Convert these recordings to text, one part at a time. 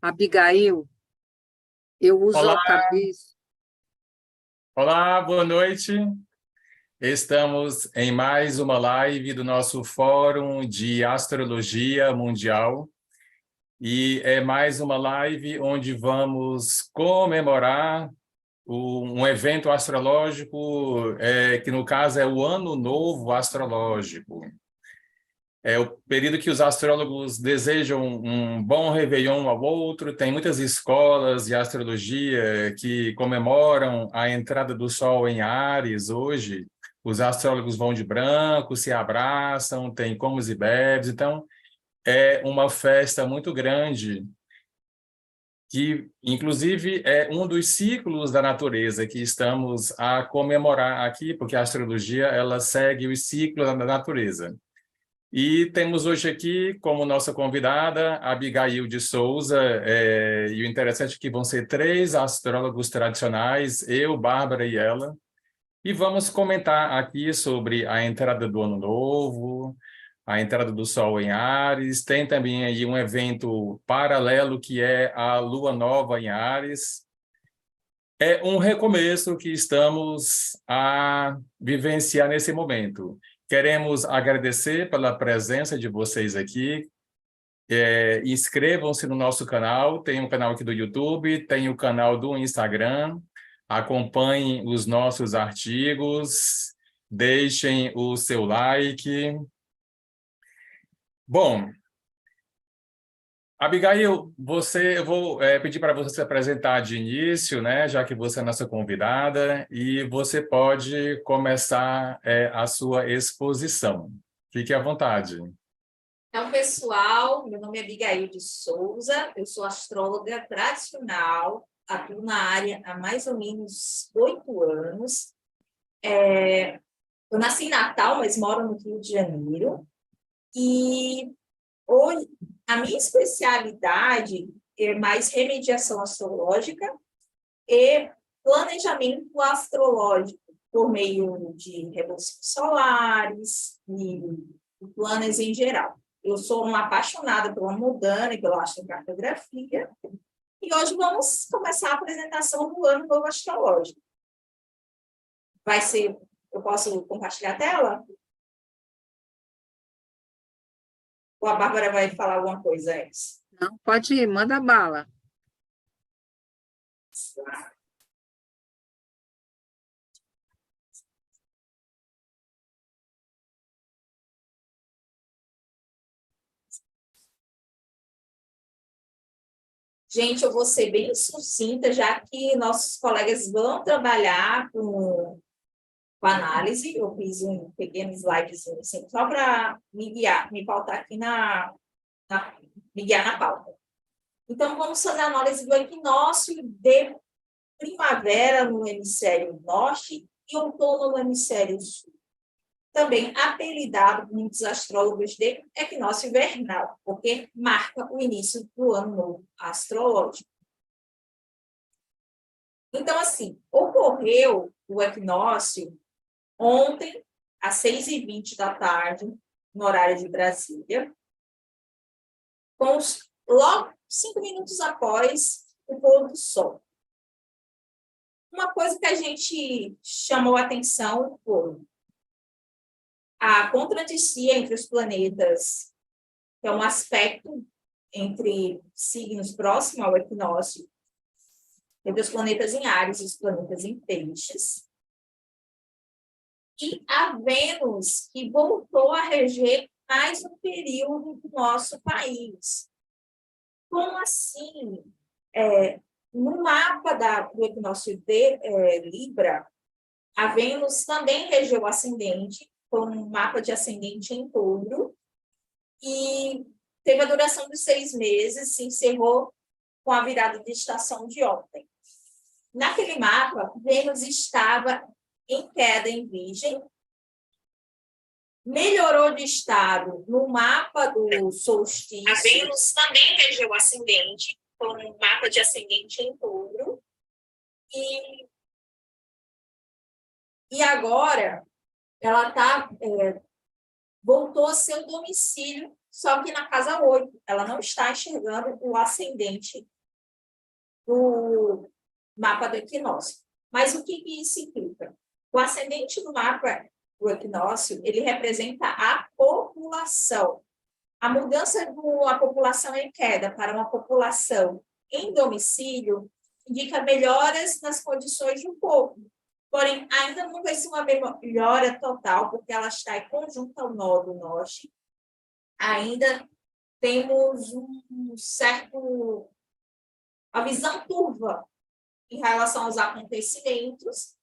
Abigail, eu uso Olá, alcabis. olá, boa noite. Estamos em mais uma live do nosso Fórum de Astrologia Mundial e é mais uma live onde vamos comemorar um evento astrológico que no caso é o Ano Novo Astrológico. É o período que os astrólogos desejam um bom réveillon ao outro. Tem muitas escolas de astrologia que comemoram a entrada do Sol em Áries hoje. Os astrólogos vão de branco, se abraçam, tem comes e bebes. Então, é uma festa muito grande, que, inclusive, é um dos ciclos da natureza que estamos a comemorar aqui, porque a astrologia ela segue os ciclos da natureza. E temos hoje aqui como nossa convidada a Abigail de Souza, e o interessante é que vão ser três astrólogos tradicionais, eu, Bárbara e ela, e vamos comentar aqui sobre a entrada do Ano Novo, a entrada do Sol em Áries, tem também aí um evento paralelo que é a Lua Nova em Áries. É um recomeço que estamos a vivenciar nesse momento. Queremos agradecer pela presença de vocês aqui. Inscrevam-se no nosso canal, tem um canal aqui do YouTube, tem o canal do Instagram, acompanhem os nossos artigos, deixem o seu like. Bom, Abigail, eu vou pedir para você se apresentar de início, né, já que você é nossa convidada, e você pode começar a sua exposição. Fique à vontade. Então, pessoal, meu nome é Abigail de Souza, eu sou astróloga tradicional, atuo na área há mais ou menos 8 anos. Eu nasci em Natal, mas moro no Rio de Janeiro. E hoje, a minha especialidade é mais remediação astrológica e planejamento astrológico por meio de revoluções solares e planos em geral. Eu sou uma apaixonada pela Mudana e pela astrocartografia. E hoje vamos começar a apresentação do Ano Novo Astrológico. Eu posso compartilhar a tela? Ou a Bárbara vai falar alguma coisa antes? Não, pode ir, manda bala. Gente, eu vou ser bem sucinta, já que nossos colegas vão trabalhar com análise. Eu fiz um pequeno slidezinho assim, só para me guiar, me pautar aqui me guiar na pauta. Então, vamos fazer a análise do equinócio de primavera no hemisfério norte e outono no hemisfério sul. Também apelidado por muitos astrólogos de equinócio invernal, porque marca o início do ano novo astrológico. Então, assim, ocorreu o equinócio ontem, às 6h20 da tarde, no horário de Brasília, logo 5 minutos após o pôr do sol. Uma coisa que a gente chamou a atenção foi a contradicia entre os planetas, que é um aspecto entre signos próximos ao equinócio, entre os planetas em Áries e os planetas em Peixes. E a Vênus, que voltou a reger mais um período do nosso país. Como assim? No mapa do equinócio de Libra, a Vênus também regeu o ascendente, com um mapa de ascendente em touro, e teve a duração de 6 meses, se encerrou com a virada de estação de ontem. Naquele mapa, Vênus estava em queda em Virgem, melhorou de estado no mapa do solstício. A Vênus também regeu o ascendente, com um mapa de ascendente em touro, e agora ela voltou a seu domicílio só que na casa 8, ela não está enxergando o ascendente do mapa do equinócio. Mas o que isso implica? O ascendente do mapa do equinócio, ele representa a população. A mudança da população em queda para uma população em domicílio indica melhoras nas condições do povo. Porém, ainda não vai ser uma melhora total, porque ela está em conjunto ao nó do norte. Ainda temos uma visão turva em relação aos acontecimentos,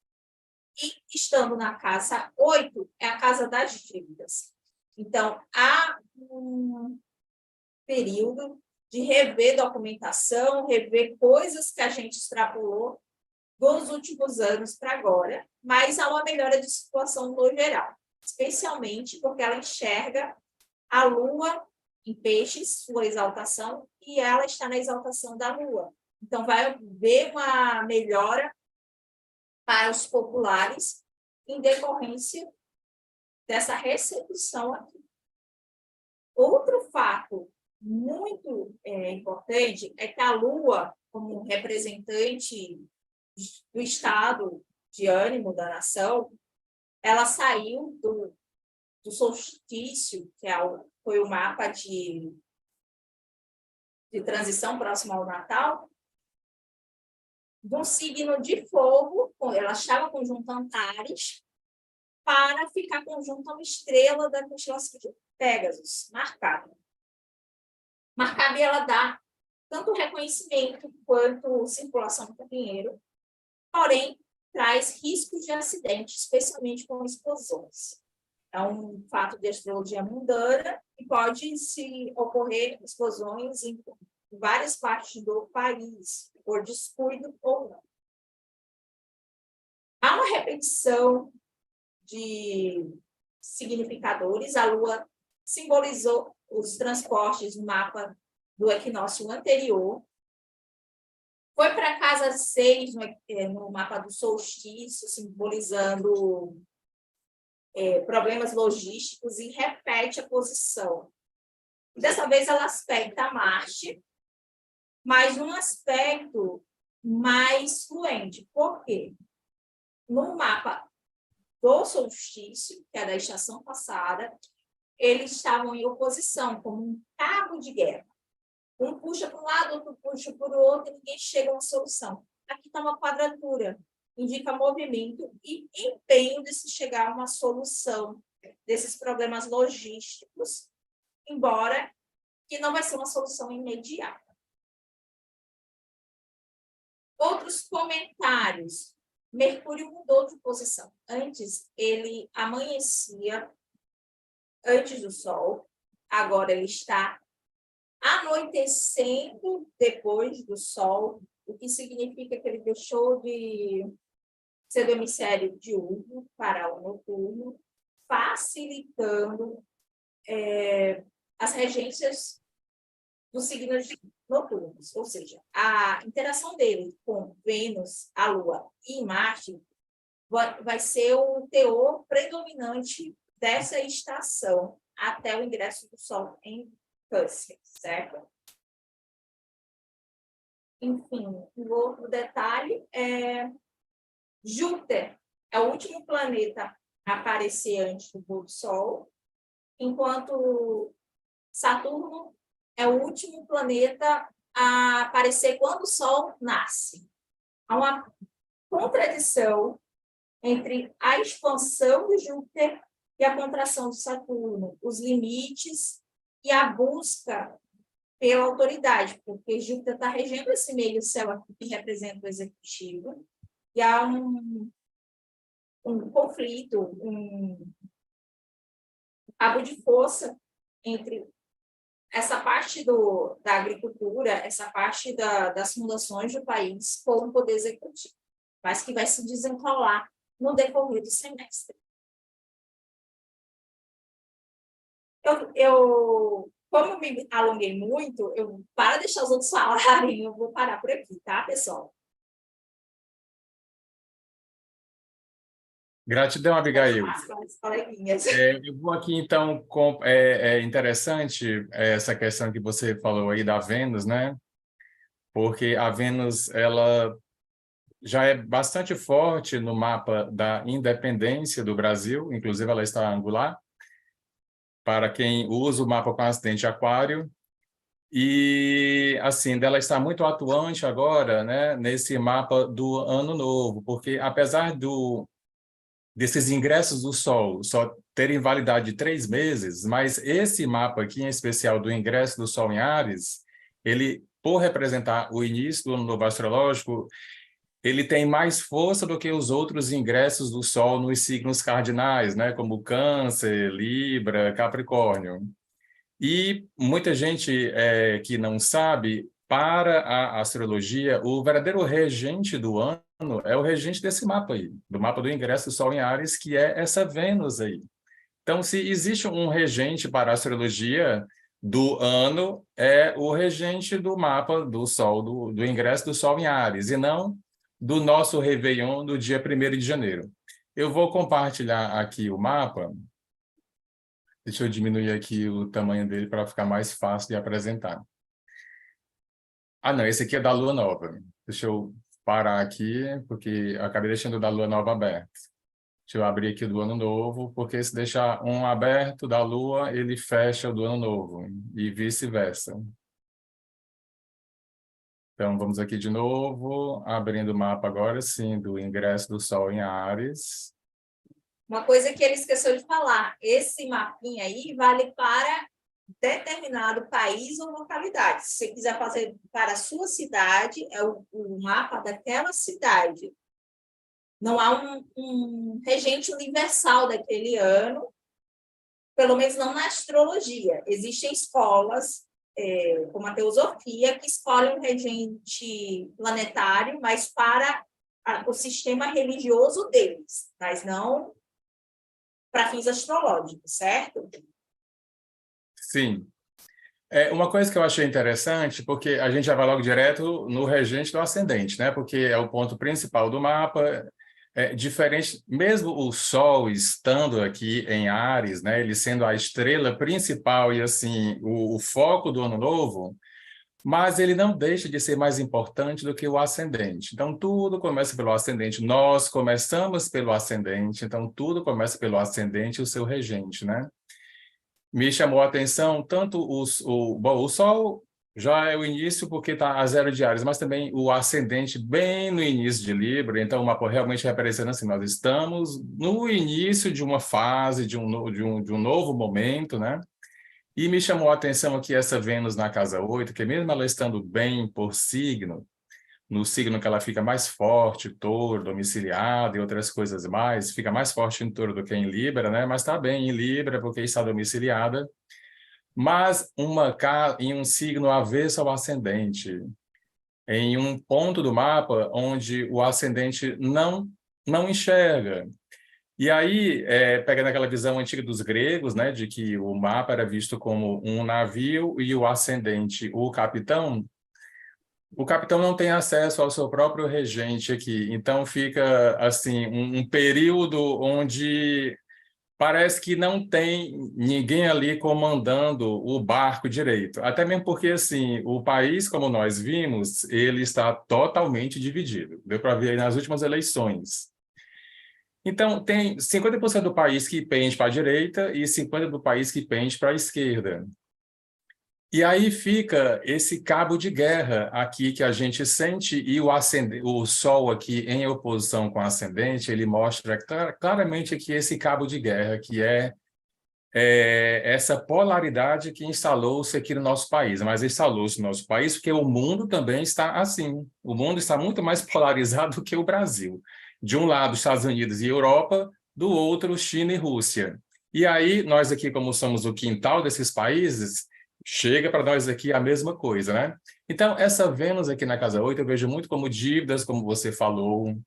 e estando na casa 8, é a casa das dívidas. Então, há um período de rever documentação, rever coisas que a gente extrapolou dos últimos anos para agora, mas há uma melhora de situação no geral, especialmente porque ela enxerga a Lua em Peixes, sua exaltação, e ela está na exaltação da Lua. Então, vai haver uma melhora para os populares em decorrência dessa recepção aqui. Outro fato muito importante é que a Lua, como representante do estado de ânimo da nação, ela saiu do solstício, que foi o mapa de transição próximo ao Natal, do signo de fogo, ela estava conjunto Antares, para ficar conjunto a uma estrela da constelação de Pégasus, marcada. Marcada, ela dá tanto reconhecimento quanto circulação para dinheiro, porém, traz riscos de acidente, especialmente com explosões. É um fato de astrologia mundana e pode se ocorrer explosões em várias partes do país, por descuido ou não. Há uma repetição de significadores. A Lua simbolizou os transportes no mapa do equinócio anterior. Foi para a casa 6, no mapa do solstício, simbolizando problemas logísticos, e repete a posição. Dessa vez, ela aspecta Marte, mas num aspecto mais fluente. Por quê? No mapa do solstício, que é da estação passada, eles estavam em oposição, como um cabo de guerra. Um puxa para um lado, outro puxa para o outro, e ninguém chega a uma solução. Aqui está uma quadratura, indica movimento e empenho de se chegar a uma solução desses problemas logísticos, embora que não vai ser uma solução imediata. Outros comentários. Mercúrio mudou de posição. Antes, ele amanhecia antes do Sol. Agora, ele está anoitecendo depois do Sol, o que significa que ele deixou de ser do hemisfério diurno para o noturno, facilitando as regências dos signos noturnos, ou seja, a interação dele com Vênus, a Lua e Marte vai ser o teor predominante dessa estação até o ingresso do Sol em Câncer, certo? Enfim, um outro detalhe é Júpiter é o último planeta a aparecer antes do pôr do Sol, enquanto Saturno é o último planeta a aparecer quando o Sol nasce. Há uma contradição entre a expansão de Júpiter e a contração de Saturno, os limites e a busca pela autoridade, porque Júpiter está regendo esse meio céu aqui que representa o executivo, e há um conflito, um cabo de força entre essa parte da agricultura, essa parte das fundações do país com o poder executivo, mas que vai se desenrolar no decorrer do semestre. Como me alonguei muito, para deixar os outros falarem, eu vou parar por aqui, tá, pessoal? Gratidão, Abigail. As coleguinhas. Eu vou aqui, então, interessante essa questão que você falou aí da Vênus, né? Porque a Vênus, ela já é bastante forte no mapa da independência do Brasil, inclusive ela está angular, para quem usa o mapa com ascendente aquário, e assim, dela está muito atuante agora, né, nesse mapa do Ano Novo, porque apesar desses ingressos do Sol só terem validade de 3 meses, mas esse mapa aqui, em especial do ingresso do Sol em Áries, ele, por representar o início do Ano Novo astrológico, ele tem mais força do que os outros ingressos do Sol nos signos cardinais, né, como Câncer, Libra, Capricórnio. E muita gente que não sabe, para a astrologia, o verdadeiro regente do ano é o regente desse mapa aí, do mapa do ingresso do Sol em Áries, que é essa Vênus aí. Então, se existe um regente para a astrologia do ano, é o regente do mapa do Sol, do ingresso do Sol em Áries, e não do nosso Réveillon do dia 1º de janeiro. Eu vou compartilhar aqui o mapa. Deixa eu diminuir aqui o tamanho dele para ficar mais fácil de apresentar. Ah, não, esse aqui é da Lua Nova. Deixa eu parar aqui, porque eu acabei deixando o da Lua Nova aberto. Deixa eu abrir aqui o do Ano Novo, porque se deixar um aberto da Lua, ele fecha o do Ano Novo, e vice-versa. Então, vamos aqui de novo, abrindo o mapa agora, sim, do ingresso do Sol em Áries. Uma coisa que ele esqueceu de falar, esse mapinha aí vale para determinado país ou localidade. Se você quiser fazer para a sua cidade, é o mapa daquela cidade. Não há um regente universal daquele ano, pelo menos não na astrologia. Existem escolas, como a teosofia, que escolhem um regente planetário, mas para o sistema religioso deles, mas não para fins astrológicos, certo? Sim. Uma coisa que eu achei interessante, porque a gente já vai logo direto no regente do ascendente, né? Porque é o ponto principal do mapa. Diferente, mesmo o Sol estando aqui em Áries, né? Ele sendo a estrela principal e assim o foco do Ano Novo, mas ele não deixa de ser mais importante do que o ascendente. Então, tudo começa pelo ascendente. Nós começamos pelo ascendente, então tudo começa pelo ascendente e o seu regente, né? Me chamou a atenção tanto bom, o Sol já é o início porque está a 0 de Áries, mas também o ascendente bem no início de Libra, então o mapa realmente representa assim, nós estamos no início de uma fase, de um novo momento, né? E me chamou a atenção aqui essa Vênus na casa 8, que mesmo ela estando bem por signo, no signo que ela fica mais forte, touro, domiciliado e outras coisas mais, fica mais forte em touro do que em Libra, né? Mas está bem em Libra porque está domiciliada, mas em um signo avesso ao ascendente, em um ponto do mapa onde o ascendente não enxerga. E aí, pegando aquela visão antiga dos gregos, né, de que o mapa era visto como um navio e o ascendente, o capitão não tem acesso ao seu próprio regente aqui. Então, fica assim um período onde parece que não tem ninguém ali comandando o barco direito. Até mesmo porque, assim, o país, como nós vimos, ele está totalmente dividido. Deu para ver aí nas últimas eleições. Então, tem 50% do país que pende para a direita e 50% do país que pende para a esquerda. E aí fica esse cabo de guerra aqui que a gente sente, e o Sol aqui em oposição com o ascendente, ele mostra claramente aqui esse cabo de guerra, que é essa polaridade que instalou-se aqui no nosso país. Mas instalou-se no nosso país porque o mundo também está assim. O mundo está muito mais polarizado do que o Brasil. De um lado, Estados Unidos e Europa, do outro, China e Rússia. E aí, nós aqui, como somos o quintal desses países, chega para nós aqui a mesma coisa, né? Então, essa Vênus aqui na casa 8, eu vejo muito como dívidas, como você falou,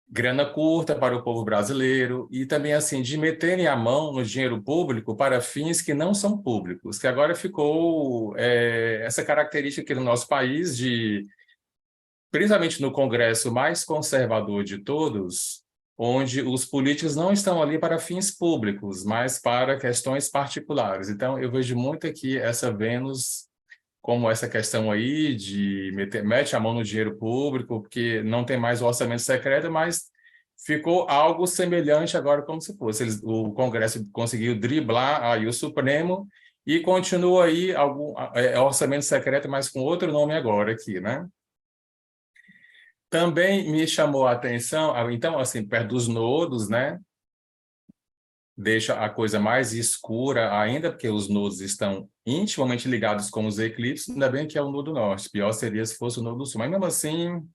grana curta para o povo brasileiro e também, assim, de meterem a mão no dinheiro público para fins que não são públicos, que agora ficou essa característica aqui no nosso país de, principalmente no Congresso mais conservador de todos, onde os políticos não estão ali para fins públicos, mas para questões particulares. Então, eu vejo muito aqui essa Vênus como essa questão aí de mete a mão no dinheiro público, porque não tem mais o orçamento secreto, mas ficou algo semelhante agora como se fosse. O Congresso conseguiu driblar aí o Supremo e continua aí algum orçamento secreto, mas com outro nome agora aqui, né? Também me chamou a atenção, então, assim, perto dos nodos, né? Deixa a coisa mais escura ainda, porque os nodos estão intimamente ligados com os eclipses, ainda bem que é o nodo norte, pior seria se fosse o nodo sul, mas mesmo assim,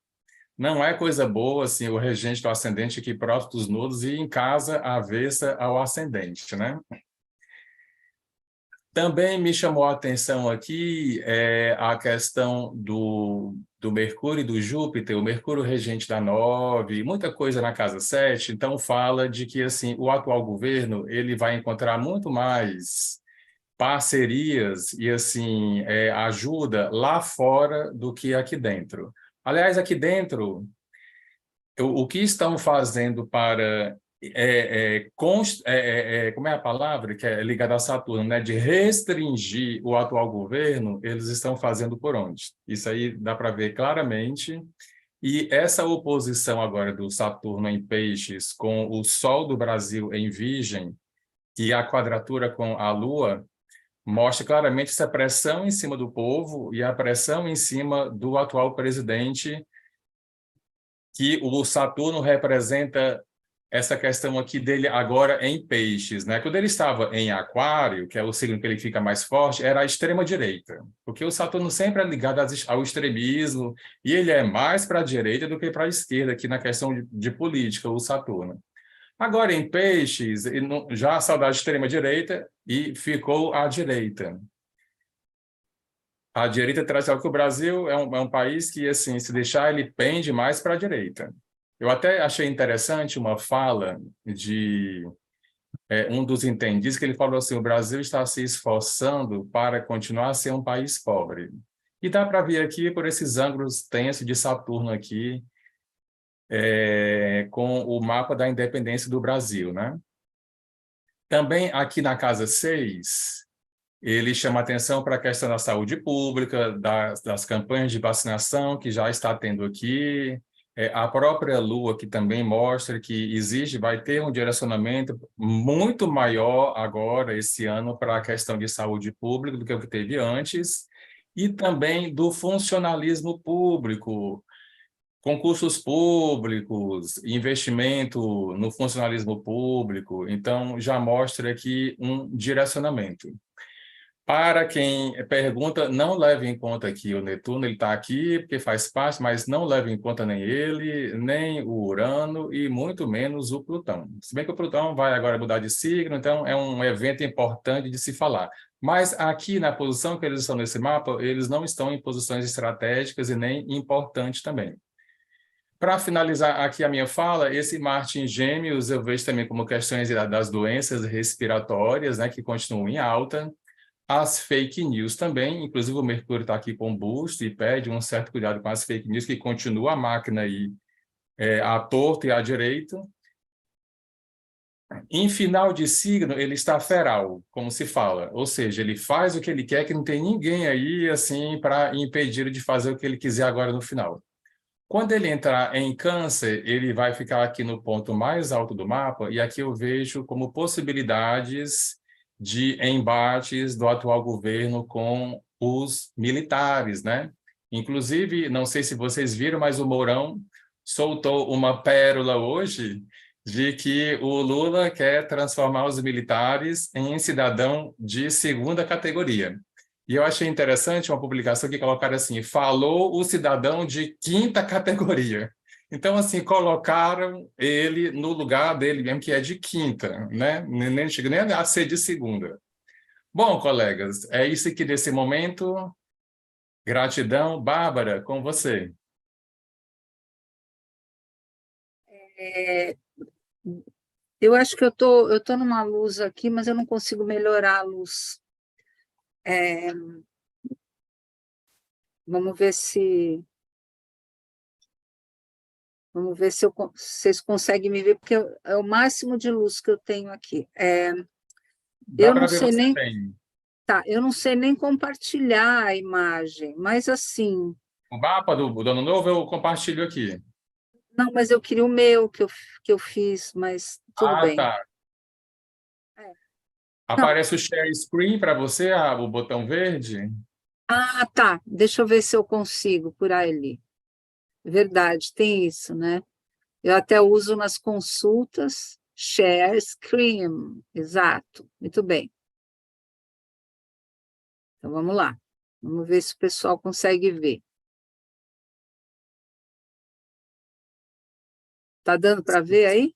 não é coisa boa, assim, o regente do ascendente aqui próximo dos nodos e em casa avessa ao ascendente, né? Também me chamou a atenção aqui a questão do Mercúrio e do Júpiter, o Mercúrio regente da 9, muita coisa na casa 7, então fala de que assim, o atual governo ele vai encontrar muito mais parcerias e assim ajuda lá fora do que aqui dentro. Aliás, aqui dentro, o que estão fazendo para como é a palavra que é ligada a Saturno, né? De restringir o atual governo, eles estão fazendo por onde? Isso aí dá para ver claramente. E essa oposição agora do Saturno em Peixes com o Sol do Brasil em Virgem e a quadratura com a Lua mostra claramente essa pressão em cima do povo e a pressão em cima do atual presidente, que o Saturno representa essa questão aqui dele agora em Peixes, né? Quando ele estava em Aquário, que é o signo que ele fica mais forte, era a extrema-direita, porque o Saturno sempre é ligado ao extremismo, e ele é mais para a direita do que para a esquerda aqui na questão de política, o Saturno. Agora, em Peixes, já saiu da extrema-direita e ficou à direita. A direita tradicional, que o Brasil é um país que, assim, se deixar, ele pende mais para a direita. Eu até achei interessante uma fala de um dos entendidos, que ele falou assim, o Brasil está se esforçando para continuar a ser um país pobre. E dá para ver aqui, por esses ângulos tensos de Saturno aqui, com o mapa da independência do Brasil, né? Também aqui na casa 6, ele chama atenção para a questão da saúde pública, das campanhas de vacinação que já está tendo aqui, a própria Lua, que também mostra que vai ter um direcionamento muito maior agora, esse ano, para a questão de saúde pública do que o que teve antes, e também do funcionalismo público, concursos públicos, investimento no funcionalismo público, então já mostra aqui um direcionamento. Para quem pergunta, não leve em conta aqui o Netuno, ele está aqui porque faz parte, mas não leve em conta nem ele, nem o Urano e muito menos o Plutão. Se bem que o Plutão vai agora mudar de signo, então é um evento importante de se falar. Mas aqui na posição que eles estão nesse mapa, eles não estão em posições estratégicas e nem importantes também. Para finalizar aqui a minha fala, esse Marte em Gêmeos eu vejo também como questões das doenças respiratórias, né, que continuam em alta. As fake news também, inclusive o Mercúrio está aqui com busto e pede um certo cuidado com as fake news, que continua a máquina aí à torta e à direita. Em final de signo, ele está feral, como se fala, ou seja, ele faz o que ele quer, que não tem ninguém aí assim para impedir de fazer o que ele quiser agora no final. Quando ele entrar em Câncer, ele vai ficar aqui no ponto mais alto do mapa, e aqui eu vejo como possibilidades de embates do atual governo com os militares, né? Inclusive, não sei se vocês viram, mas o Mourão soltou uma pérola hoje de que o Lula quer transformar os militares em cidadão de segunda categoria. E eu achei interessante uma publicação que colocaram assim, falou o cidadão de quinta categoria. Então, assim, colocaram ele no lugar dele mesmo, que é de quinta, né? Nem chega nem a ser de segunda. Bom, colegas, é isso aqui desse momento. Gratidão. Bárbara, com você. Eu acho que eu tô numa luz aqui, mas eu não consigo melhorar a luz. Vamos ver se... Vamos ver se vocês conseguem me ver, porque é o máximo de luz que eu tenho aqui. Dá Eu para não ver sei você nem, bem. tá, eu não sei nem compartilhar a imagem, mas assim, O mapa do Ano Novo eu compartilho aqui. não, mas eu queria o meu que eu fiz, mas tudo Ah, bem. tá. É, não, Aparece o share screen para você, o botão verde? tá, deixa eu ver se eu consigo por ali. Verdade, tem isso, né? Eu até uso nas consultas, share screen, exato, muito bem. Então vamos lá, vamos ver se o pessoal consegue ver. Tá dando para ver aí?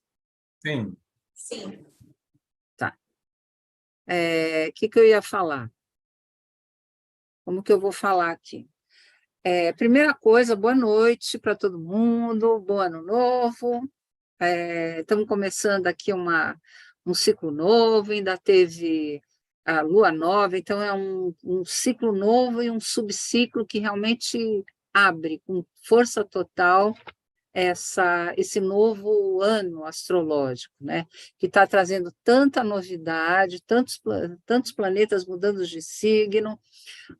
Sim. Sim. Tá. Que eu ia falar? Como que eu vou falar aqui? Primeira coisa, boa noite para todo mundo, bom ano novo. Estamos começando aqui um ciclo novo, ainda teve a lua nova, então é um ciclo novo e um subciclo que realmente abre com força total esse novo ano astrológico, né? Que está trazendo tanta novidade, tantos planetas mudando de signo.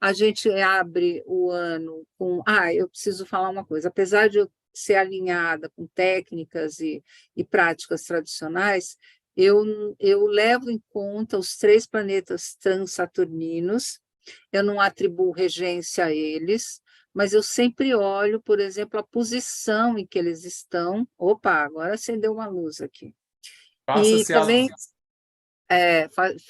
A gente abre o ano com. Eu preciso falar uma coisa. Apesar de eu ser alinhada com técnicas e práticas tradicionais, eu levo em conta os 3 planetas transaturninos, eu não atribuo regência a eles, mas eu sempre olho, por exemplo, a posição em que eles estão. Opa, agora acendeu uma luz aqui. E Faça-se a também luz.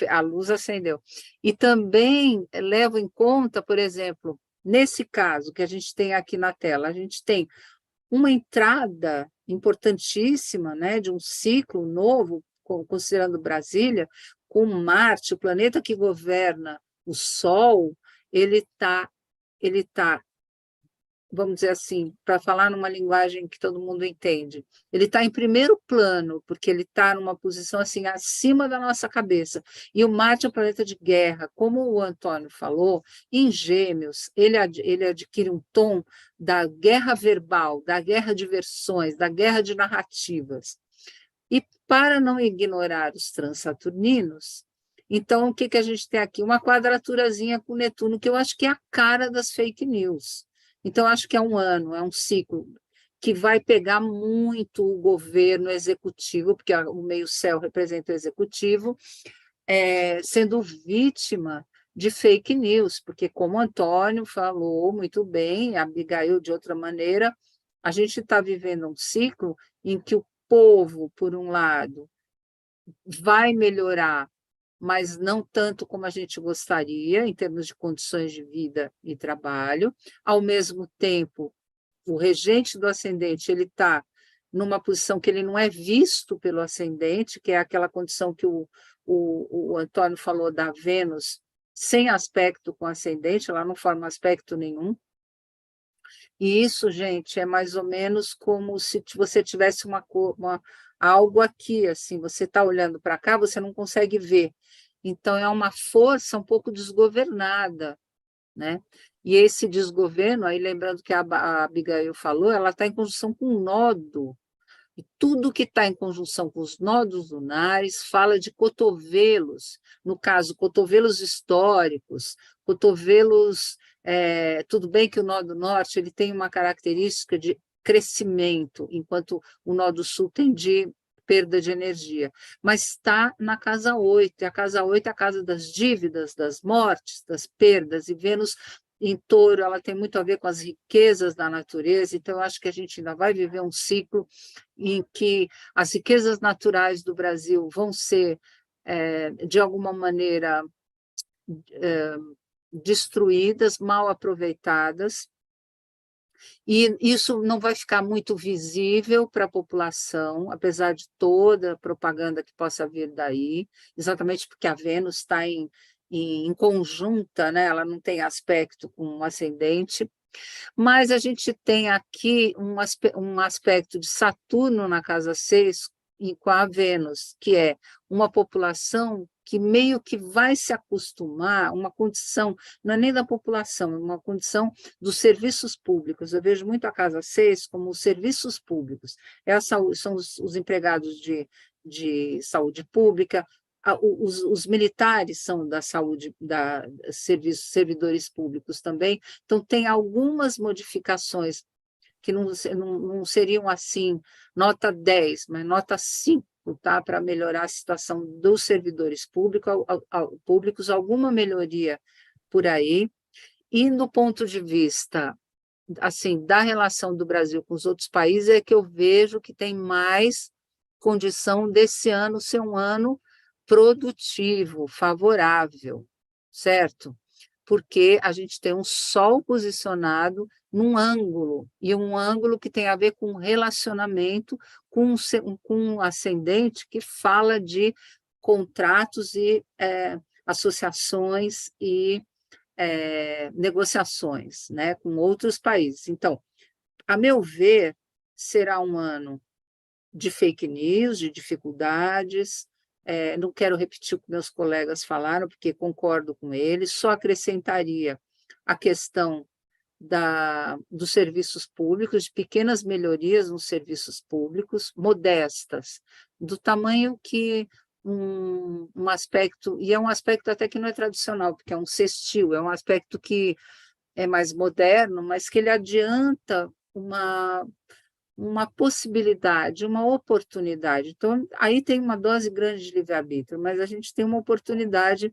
a luz acendeu. E também levo em conta, por exemplo, nesse caso que a gente tem aqui na tela, a gente tem uma entrada importantíssima, né, de um ciclo novo, considerando Brasília, com Marte, o planeta que governa o Sol, ele tá, vamos dizer assim, para falar numa linguagem que todo mundo entende, ele está em primeiro plano, porque ele está numa posição assim acima da nossa cabeça. E o Marte é um planeta de guerra, como o Antônio falou, em Gêmeos, ele adquire um tom da guerra verbal, da guerra de versões, da guerra de narrativas. E para não ignorar os transaturninos, então o que a gente tem aqui? Uma quadraturazinha com Netuno, que eu acho que é a cara das fake news. Então, acho que é um ano, é um ciclo que vai pegar muito o governo executivo, porque o meio-céu representa o executivo, sendo vítima de fake news, porque, como o Antônio falou muito bem, a Abigail de outra maneira, a gente está vivendo um ciclo em que o povo, por um lado, vai melhorar, mas não tanto como a gente gostaria, em termos de condições de vida e trabalho. Ao mesmo tempo, o regente do ascendente ele está numa posição que ele não é visto pelo ascendente, que é aquela condição que o Antônio falou da Vênus sem aspecto com ascendente, ela não forma aspecto nenhum. E isso, gente, é mais ou menos como se você tivesse algo aqui, assim, você está olhando para cá, você não consegue ver. Então, é uma força um pouco desgovernada, né? E esse desgoverno, aí lembrando que a Abigail falou, ela está em conjunção com um nódo, e tudo que está em conjunção com os nodos lunares fala de cotovelos, no caso, cotovelos históricos, cotovelos. Tudo bem que o nó do norte ele tem uma característica de crescimento, enquanto o nó do sul tem de perda de energia, mas está na casa 8, e a casa 8 é a casa das dívidas, das mortes, das perdas, e Vênus em Touro, ela tem muito a ver com as riquezas da natureza, então eu acho que a gente ainda vai viver um ciclo em que as riquezas naturais do Brasil vão ser, de alguma maneira, destruídas, mal aproveitadas, e isso não vai ficar muito visível para a população, apesar de toda a propaganda que possa vir daí, exatamente porque a Vênus está em conjunta, né? Ela não tem aspecto com um ascendente, mas a gente tem aqui um aspecto de Saturno na casa 6 e com a Vênus, que é uma população que meio que vai se acostumar, uma condição, não é nem da população, é uma condição dos serviços públicos. Eu vejo muito a Casa 6 como os serviços públicos. É a saúde, são os empregados de saúde pública, os militares são da saúde, servidores públicos também. Então, tem algumas modificações que não seriam assim, nota 10, mas nota 5, tá? Para melhorar a situação dos servidores públicos, alguma melhoria por aí. E no ponto de vista assim, da relação do Brasil com os outros países, é que eu vejo que tem mais condição desse ano ser um ano produtivo, favorável, certo? Porque a gente tem um sol posicionado num ângulo, e um ângulo que tem a ver com relacionamento com um ascendente que fala de contratos e associações e negociações, né, com outros países. Então, a meu ver, será um ano de fake news, de dificuldades. Não quero repetir o que meus colegas falaram, porque concordo com eles, só acrescentaria a questão dos serviços públicos, de pequenas melhorias nos serviços públicos, modestas, do tamanho que um aspecto, e é um aspecto até que não é tradicional, porque é um cestil, é um aspecto que é mais moderno, mas que ele adianta uma possibilidade, uma oportunidade. Então, aí tem uma dose grande de livre-arbítrio, mas a gente tem uma oportunidade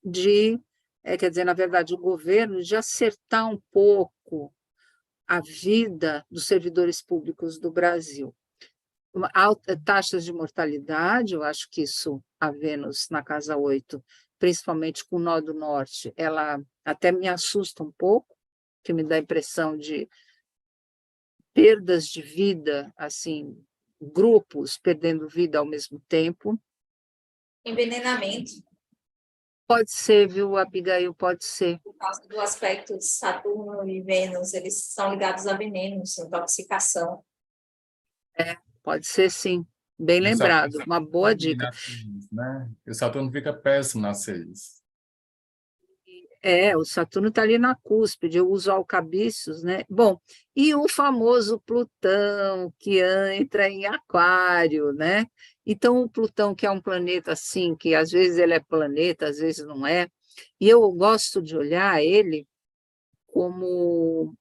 de, quer dizer, na verdade, o governo, de acertar um pouco a vida dos servidores públicos do Brasil. Taxas de mortalidade, eu acho que isso, a Vênus na casa 8, principalmente com o nó do norte, ela até me assusta um pouco, que me dá a impressão de perdas de vida, assim, grupos perdendo vida ao mesmo tempo. Envenenamento. Pode ser, viu, Abigail, pode ser. Por causa do aspecto de Saturno e Vênus, eles são ligados a venenos, intoxicação. Pode ser, sim. Bem E o lembrado, Saturno uma boa fica dica. na 6, né? E o Saturno fica péssimo na 6. O Saturno está ali na cúspide, eu uso alcabícios, né? Bom, e o famoso Plutão, que entra em Aquário, né? Então, o Plutão, que é um planeta assim, que às vezes ele é planeta, às vezes não é, e eu gosto de olhar ele como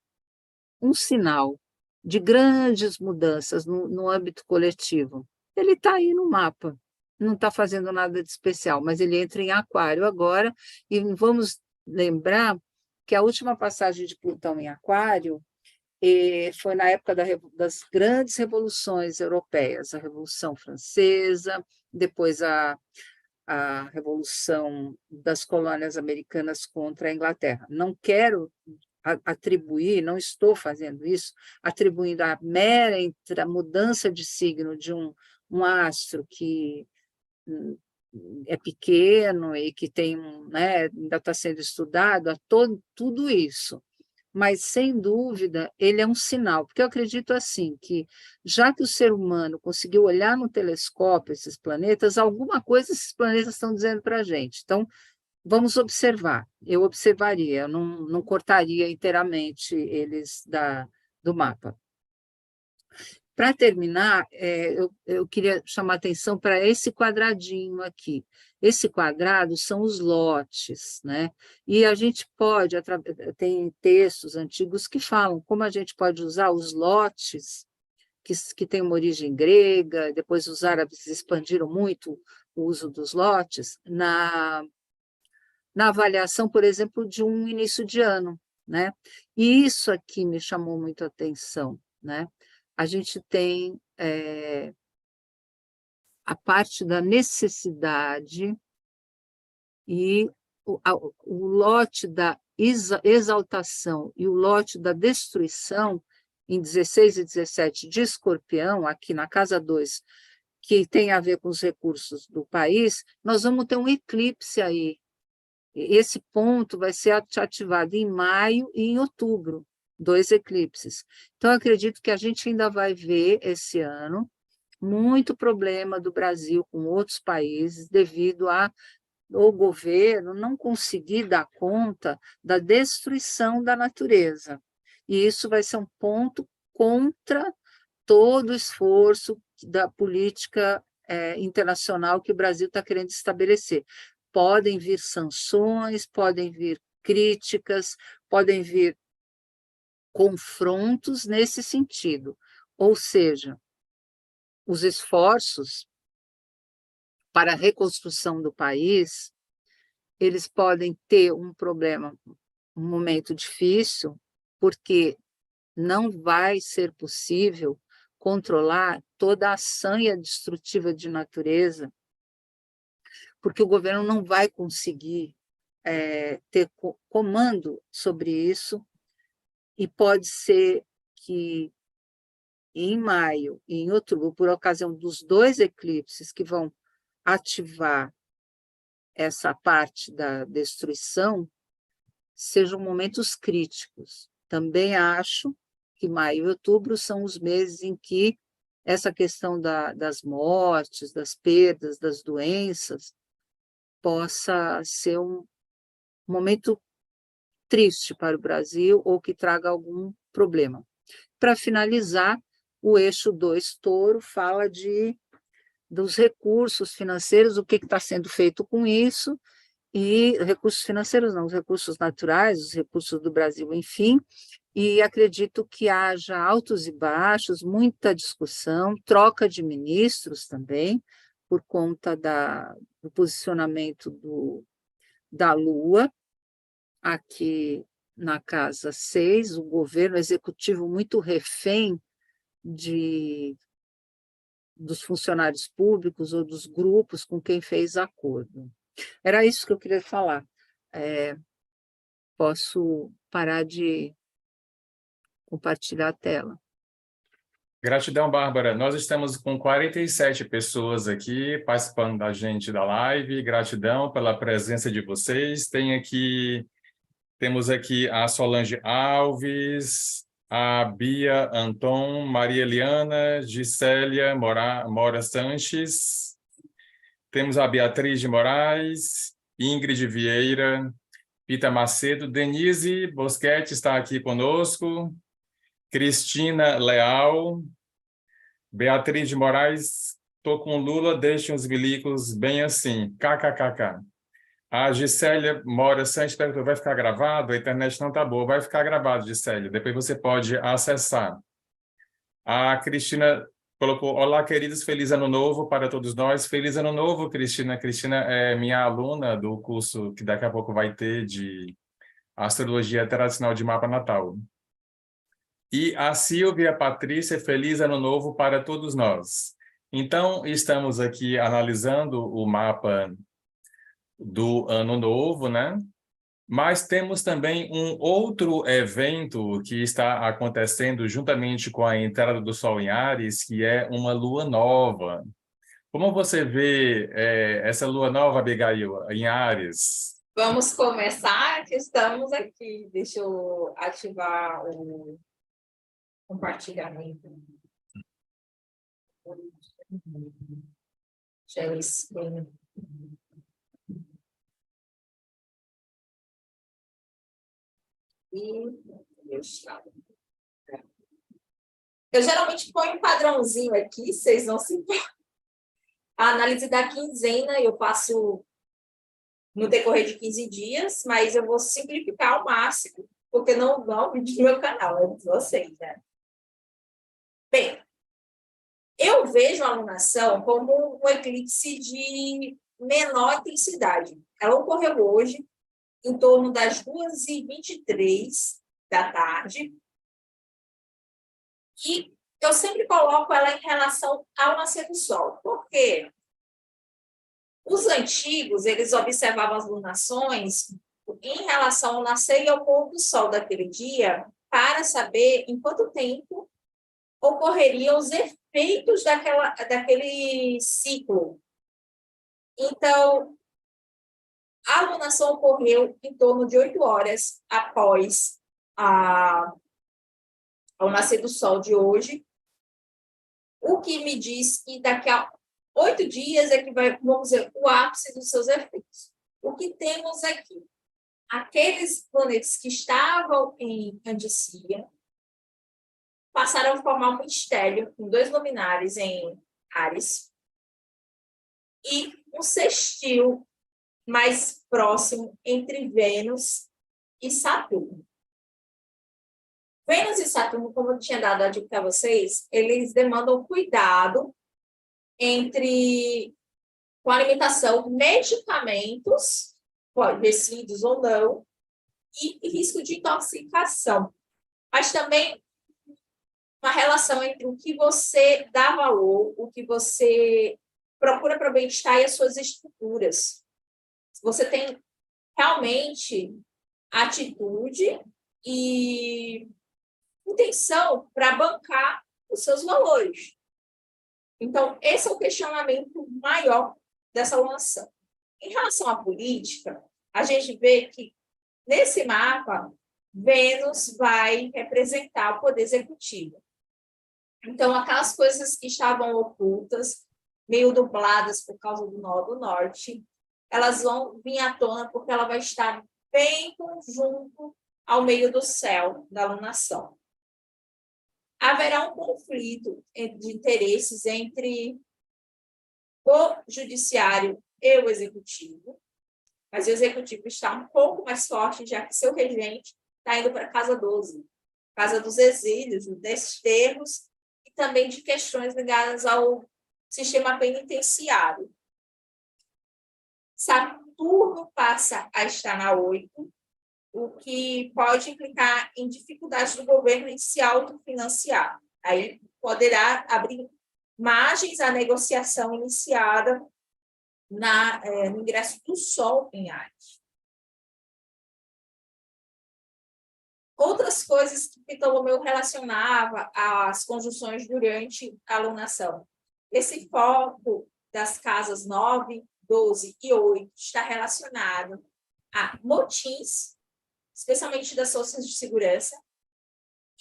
um sinal de grandes mudanças no âmbito coletivo. Ele está aí no mapa, não está fazendo nada de especial, mas ele entra em Aquário agora, e vamos lembrar que a última passagem de Plutão em Aquário foi na época das grandes revoluções europeias, a Revolução Francesa, depois a Revolução das colônias americanas contra a Inglaterra. Não quero atribuir, não estou fazendo isso, atribuindo a mera mudança de signo de um astro que é pequeno e que tem né, ainda está sendo estudado, a tudo isso. Mas, sem dúvida, ele é um sinal, porque eu acredito assim, que já que o ser humano conseguiu olhar no telescópio esses planetas, alguma coisa esses planetas estão dizendo para a gente. Então, vamos observar. Eu observaria, eu não cortaria inteiramente eles do mapa. Para terminar, eu queria chamar a atenção para esse quadradinho aqui. Esse quadrado são os lotes, né? E a gente pode, tem textos antigos que falam como a gente pode usar os lotes, que têm uma origem grega, depois os árabes expandiram muito o uso dos lotes, na avaliação, por exemplo, de um início de ano, né? E isso aqui me chamou muito a atenção, né? A gente tem a parte da necessidade e o lote da exaltação e o lote da destruição, em 16 e 17 de Escorpião, aqui na casa 2, que tem a ver com os recursos do país, nós vamos ter um eclipse aí. Esse ponto vai ser ativado em maio e em outubro, 2 eclipses. Então, eu acredito que a gente ainda vai ver esse ano muito problema do Brasil com outros países devido a o governo não conseguir dar conta da destruição da natureza. E isso vai ser um ponto contra todo o esforço da política internacional que o Brasil está querendo estabelecer. Podem vir sanções, podem vir críticas, podem vir confrontos nesse sentido. Ou seja, os esforços para a reconstrução do país, eles podem ter um problema, um momento difícil, porque não vai ser possível controlar toda a sanha destrutiva de natureza, porque o governo não vai conseguir ter comando sobre isso, e pode ser que em maio e em outubro, por ocasião dos 2 eclipses que vão ativar essa parte da destruição, sejam momentos críticos. Também acho que maio e outubro são os meses em que essa questão das mortes, das perdas, das doenças, possa ser um momento triste para o Brasil ou que traga algum problema. Para finalizar, o eixo 2 touro fala dos recursos financeiros, o que está sendo feito com isso, e recursos financeiros não, os recursos naturais, os recursos do Brasil, enfim, e acredito que haja altos e baixos, muita discussão, troca de ministros também, por conta do posicionamento da Lua, aqui na Casa 6, o governo executivo muito refém dos funcionários públicos ou dos grupos com quem fez acordo. Era isso que eu queria falar. Posso parar de compartilhar a tela. Gratidão, Bárbara. Nós estamos com 47 pessoas aqui participando da gente da live. Gratidão pela presença de vocês. Temos aqui a Solange Alves, a Bia Anton, Maria Eliana, Gisélia Mora Sanches, temos a Beatriz de Moraes, Ingrid Vieira, Pita Macedo, Denise Bosquete está aqui conosco, Cristina Leal, Beatriz de Moraes, tô com Lula, deixem os milicos bem assim, kkkk. A Gisélia Mora Santos perguntou, vai ficar gravado? A internet não está boa. Vai ficar gravado, Gisélia. Depois você pode acessar. A Cristina colocou, olá, queridos, feliz ano novo para todos nós. Feliz ano novo, Cristina. Cristina é minha aluna do curso que daqui a pouco vai ter de Astrologia Tradicional de Mapa Natal. E a Silvia Patrícia, feliz ano novo para todos nós. Então, estamos aqui analisando o mapa do Ano Novo, né? Mas temos também um outro evento que está acontecendo juntamente com a entrada do Sol em Áries, que é uma lua nova. Como você vê essa lua nova, Abigail, em Áries? Vamos começar, que estamos aqui. Deixa eu ativar o compartilhamento. Share screen. Eu geralmente ponho um padrãozinho aqui, vocês não se importam. A análise da quinzena eu faço no decorrer de 15 dias, mas eu vou simplificar ao máximo, porque não vão vídeo no meu canal, é de vocês, né? Bem, eu vejo a lunação como um eclipse de menor intensidade. Ela ocorreu hoje, em torno das 2h23 da tarde. E eu sempre coloco ela em relação ao nascer do Sol. Por quê? Os antigos, eles observavam as lunações em relação ao nascer e ao pôr do Sol daquele dia para saber em quanto tempo ocorreriam os efeitos daquele ciclo. Então, a lunação ocorreu em torno de 8 horas após ao nascer do Sol de hoje, o que me diz que daqui a 8 dias é que vai, vamos dizer, o ápice dos seus efeitos. O que temos aqui? Aqueles planetas que estavam em Andicia passaram a formar um mistério com 2 luminares em Áries e um sextil mais próximo entre Vênus e Saturno. Vênus e Saturno, como eu tinha dado a dica para vocês, eles demandam cuidado com a alimentação, medicamentos, vencidos ou não, e risco de intoxicação. Mas também uma relação entre o que você dá valor, o que você procura para o bem-estar e as suas estruturas. Você tem realmente atitude e intenção para bancar os seus valores. Então, esse é o questionamento maior dessa alunação. Em relação à política, a gente vê que, nesse mapa, Vênus vai representar o poder executivo. Então, aquelas coisas que estavam ocultas, meio dubladas por causa do nó do norte, elas vão vir à tona porque ela vai estar bem conjunto ao meio do céu da alunação. Haverá um conflito de interesses entre o judiciário e o executivo, mas o executivo está um pouco mais forte, já que seu regente está indo para a casa 12, casa dos exílios, dos desterros, e também de questões ligadas ao sistema penitenciário. Saturno passa a estar na 8, o que pode implicar em dificuldades do governo em se autofinanciar. Aí poderá abrir margens à negociação iniciada no ingresso do Sol em Áries. Outras coisas que Ptolomeu relacionava às conjunções durante a alunação. Esse foco das casas 9, 12 e 8 está relacionado a motins, especialmente das forças de segurança,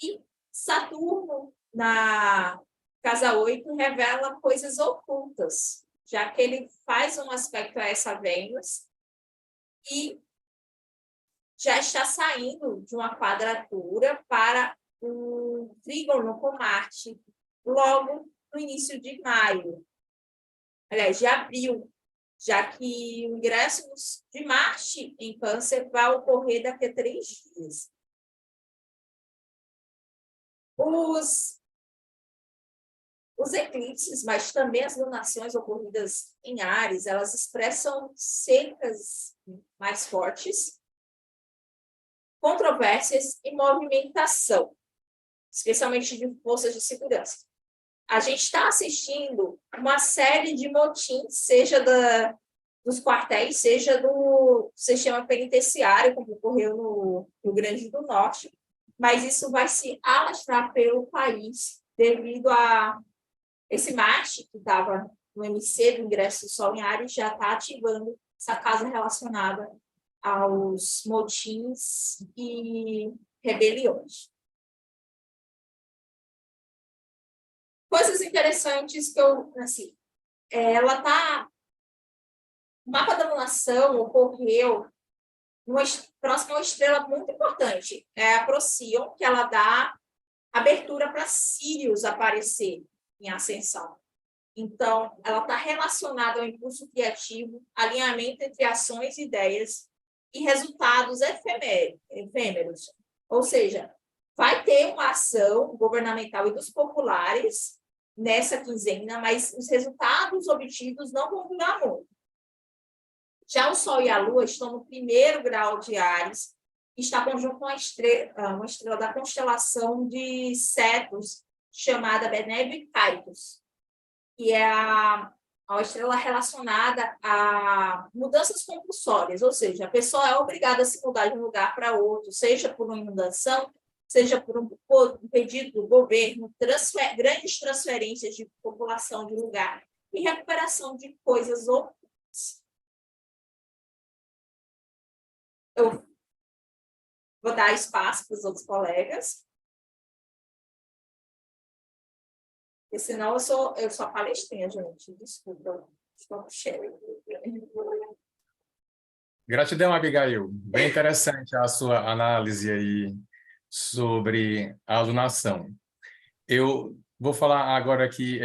e Saturno, na casa 8, revela coisas ocultas, já que ele faz um aspecto a essa Vênus e já está saindo de uma quadratura para um trígono com Marte, logo no início de maio, aliás, de abril, já que o ingresso de Marte em Câncer vai ocorrer daqui a 3 dias. Os eclipses, mas também as lunações ocorridas em Áries, elas expressam secas mais fortes, controvérsias e movimentação, especialmente de forças de segurança. A gente está assistindo uma série de motins, seja dos quartéis, seja do sistema penitenciário, como ocorreu no Rio Grande do Norte, mas isso vai se alastrar pelo país devido a esse Marte, que estava no MC do ingresso do Sol em Áries, já está ativando essa casa relacionada aos motins e rebeliões. Coisas interessantes que eu, assim, ela tá, o mapa da lunação ocorreu próximo a uma estrela muito importante, a Procyon, que ela dá abertura para Sírius aparecer em ascensão. Então, ela está relacionada ao impulso criativo, alinhamento entre ações, ideias e resultados efêmeros. Ou seja, vai ter uma ação governamental e dos populares nessa quinzena, mas os resultados obtidos não vão durar muito. Já o Sol e a Lua estão no 1º grau de Áries, que está conjunto com uma estrela da constelação de Cetus, chamada Benevo Caitus, que é uma estrela relacionada a mudanças compulsórias, ou seja, a pessoa é obrigada a se mudar de um lugar para outro, seja por uma inundação, seja por um pedido do governo, grandes transferências de população de lugar e recuperação de coisas ocultas. Eu vou dar espaço para os outros colegas, porque senão eu sou palestrinha, gente. Desculpa, estou cheia. Gratidão, Abigail. Bem interessante a sua análise aí sobre a alunação. Eu vou falar agora aqui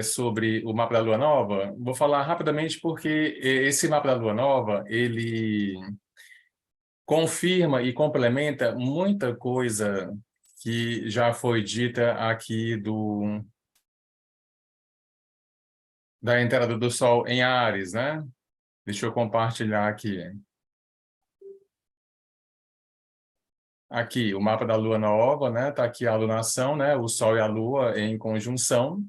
sobre o mapa da Lua Nova. Vou falar rapidamente porque esse mapa da Lua Nova, ele confirma e complementa muita coisa que já foi dita aqui da entrada do Sol em Áries, né? Deixa eu compartilhar aqui. Aqui, o mapa da Lua Nova, né? Tá aqui a alunação, né? O Sol e a Lua em conjunção.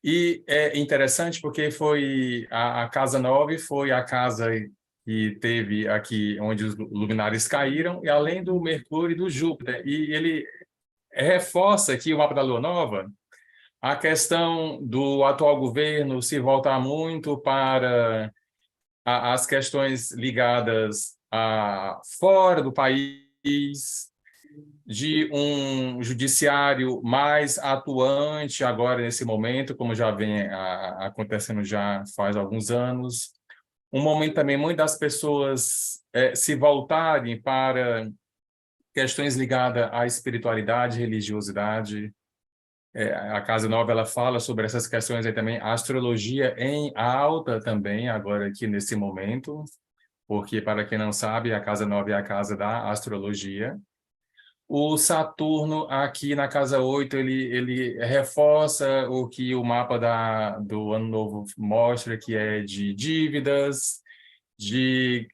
E é interessante porque foi a casa 9 foi a casa que teve aqui onde os luminares caíram, e além do Mercúrio e do Júpiter. E ele reforça aqui o mapa da Lua Nova a questão do atual governo se voltar muito para as questões ligadas a fora do país, de um judiciário mais atuante agora nesse momento, como já vem acontecendo já faz alguns anos. Um momento também muito das pessoas se voltarem para questões ligadas à espiritualidade, religiosidade. A Casa Nova ela fala sobre essas questões aí também, a astrologia em alta também agora aqui nesse momento, porque para quem não sabe, a Casa Nova é a casa da astrologia. O Saturno, aqui na casa 8, ele reforça o que o mapa do Ano Novo mostra, que é de dívidas, de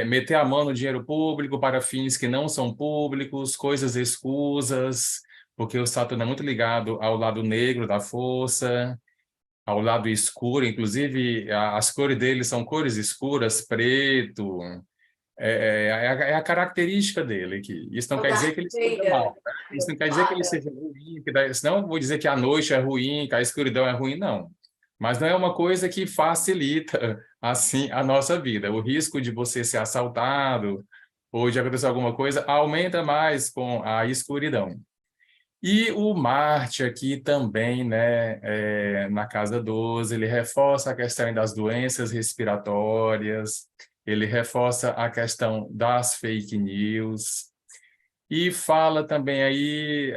meter a mão no dinheiro público para fins que não são públicos, coisas escusas, porque o Saturno é muito ligado ao lado negro da força, ao lado escuro, inclusive as cores dele são cores escuras, preto, é a característica dele aqui. Isso não O quer dizer Darth que ele seja Vader, mal, né? Isso não quer dizer que ele fala. seja ruim, senão eu vou dizer que a noite é ruim, que a escuridão é ruim, não. Mas não é uma coisa que facilita, assim, a nossa vida. O risco de você ser assaltado ou de acontecer alguma coisa aumenta mais com a escuridão. E o Marte aqui também, né, na casa 12, ele reforça a questão das doenças respiratórias, ele reforça a questão das fake news e fala também aí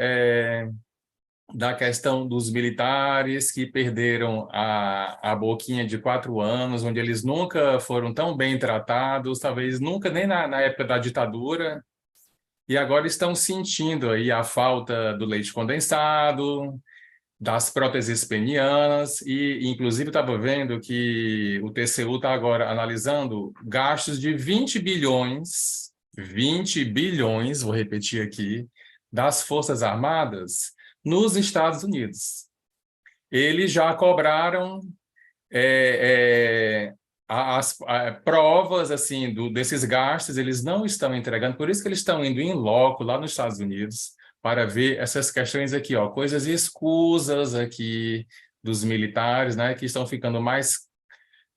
da questão dos militares que perderam a boquinha de 4 anos, onde eles nunca foram tão bem tratados, talvez nunca nem na época da ditadura, e agora estão sentindo aí a falta do leite condensado, das próteses penianas, e inclusive estava vendo que o TCU está agora analisando gastos de 20 bilhões, vou repetir aqui, das Forças Armadas nos Estados Unidos. Eles já cobraram as provas assim desses gastos, eles não estão entregando, por isso que eles estão indo em loco lá nos Estados Unidos para ver essas questões aqui, ó, coisas escusas aqui dos militares, né, que estão ficando mais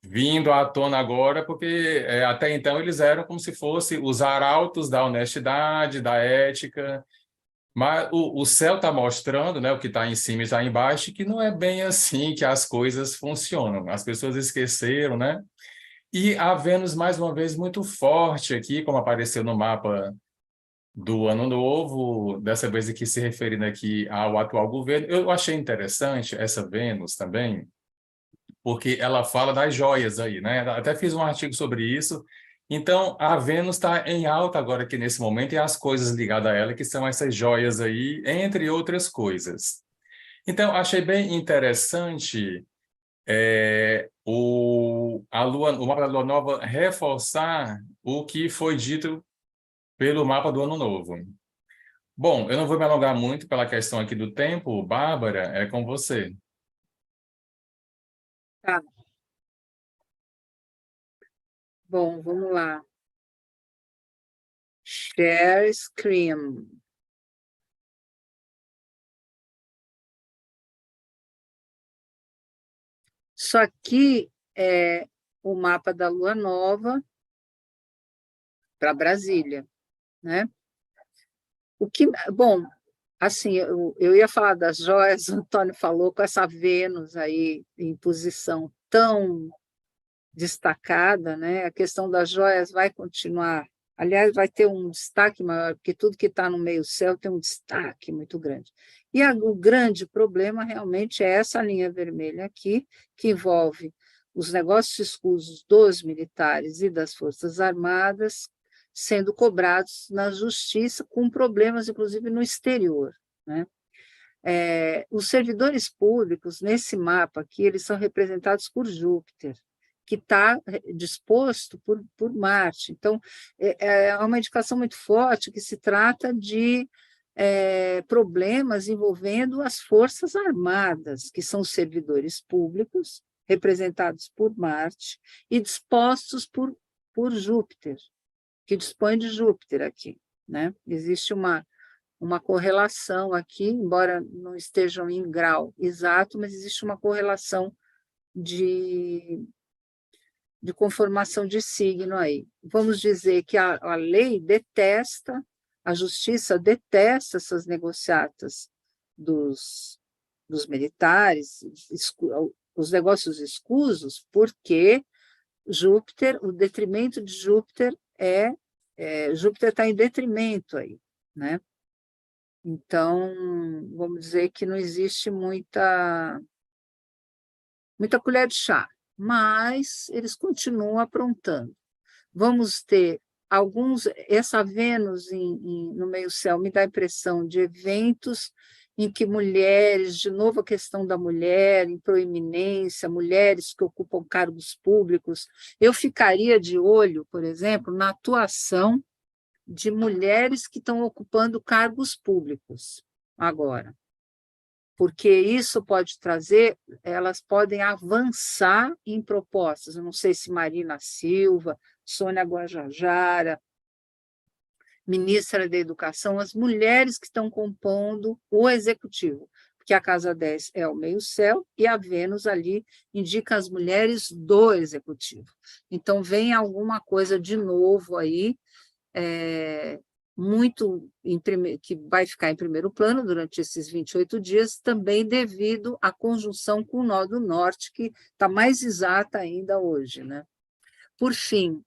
vindo à tona agora, porque até então eles eram como se fosse os arautos da honestidade, da ética, mas o céu está mostrando, né, o que está em cima e está embaixo, que não é bem assim que as coisas funcionam. As pessoas esqueceram, né? E a Vênus, mais uma vez, muito forte aqui, como apareceu no mapa do Ano Novo, dessa vez aqui se referindo aqui ao atual governo. Eu achei interessante essa Vênus também, porque ela fala das joias aí, né? Até fiz um artigo sobre isso. Então, a Vênus está em alta agora aqui nesse momento, e as coisas ligadas a ela, que são essas joias aí, entre outras coisas. Então, achei bem interessante o mapa da Lua Nova reforçar o que foi dito pelo mapa do Ano Novo. Bom, eu não vou me alongar muito pela questão aqui do tempo, Bárbara, é com você. Tá. Bom, vamos lá. Share screen. Isso aqui é o mapa da Lua Nova para Brasília, né? Bom, assim, eu ia falar das joias, o Antônio falou, com essa Vênus aí em posição tão destacada, né? A questão das joias vai continuar. Aliás, vai ter um destaque maior, porque tudo que está no meio-céu tem um destaque muito grande. E o grande problema realmente é essa linha vermelha aqui, que envolve os negócios escusos dos militares e das Forças Armadas sendo cobrados na justiça, com problemas, inclusive, no exterior, né? Os servidores públicos, nesse mapa aqui, eles são representados por Júpiter, que está disposto por Marte. Então, é uma indicação muito forte que se trata de problemas envolvendo as Forças Armadas, que são servidores públicos, representados por Marte, e dispostos por Júpiter, que dispõe de Júpiter aqui, né? Existe uma correlação aqui, embora não estejam em grau exato, mas existe uma correlação de conformação de signo aí. Vamos dizer que a lei detesta, a justiça detesta essas negociatas dos militares, os negócios escusos, porque Júpiter, o detrimento de Júpiter Júpiter está em detrimento aí, né? Então, vamos dizer que não existe muita colher de chá, mas eles continuam aprontando. Vamos ter essa Vênus no meio-céu me dá a impressão de eventos em que mulheres, de novo a questão da mulher em proeminência, mulheres que ocupam cargos públicos. Eu ficaria de olho, por exemplo, na atuação de mulheres que estão ocupando cargos públicos agora, porque isso pode trazer, elas podem avançar em propostas. Eu não sei se Marina Silva, Sônia Guajajara, ministra da Educação, as mulheres que estão compondo o executivo, porque a Casa 10 é o meio-céu e a Vênus ali indica as mulheres do executivo. Então, vem alguma coisa de novo aí, que vai ficar em primeiro plano durante esses 28 dias, também devido à conjunção com o nó do norte, que está mais exata ainda hoje, né? Por fim,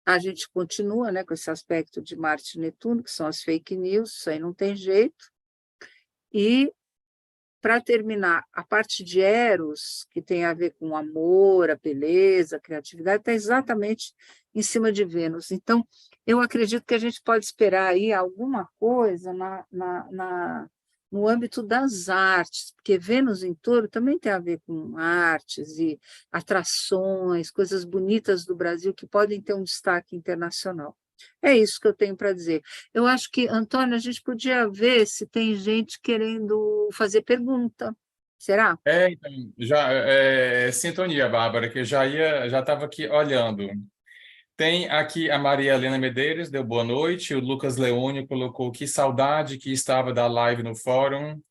a gente continua, né, com esse aspecto de Marte e Netuno, que são as fake news, isso aí não tem jeito. E, para terminar, a parte de Eros, que tem a ver com o amor, a beleza, a criatividade, está exatamente em cima de Vênus. Então, eu acredito que a gente pode esperar aí alguma coisa no âmbito das artes, porque Vênus em Touro também tem a ver com artes e atrações, coisas bonitas do Brasil que podem ter um destaque internacional. É isso que eu tenho para dizer. Eu acho que, Antônio, a gente podia ver se tem gente querendo fazer pergunta. Será? Então, já sintonia, Bárbara, que eu já estava aqui olhando. Tem aqui a Maria Helena Medeiros, deu boa noite. O Lucas Leônio colocou que saudade que estava da live no fórum.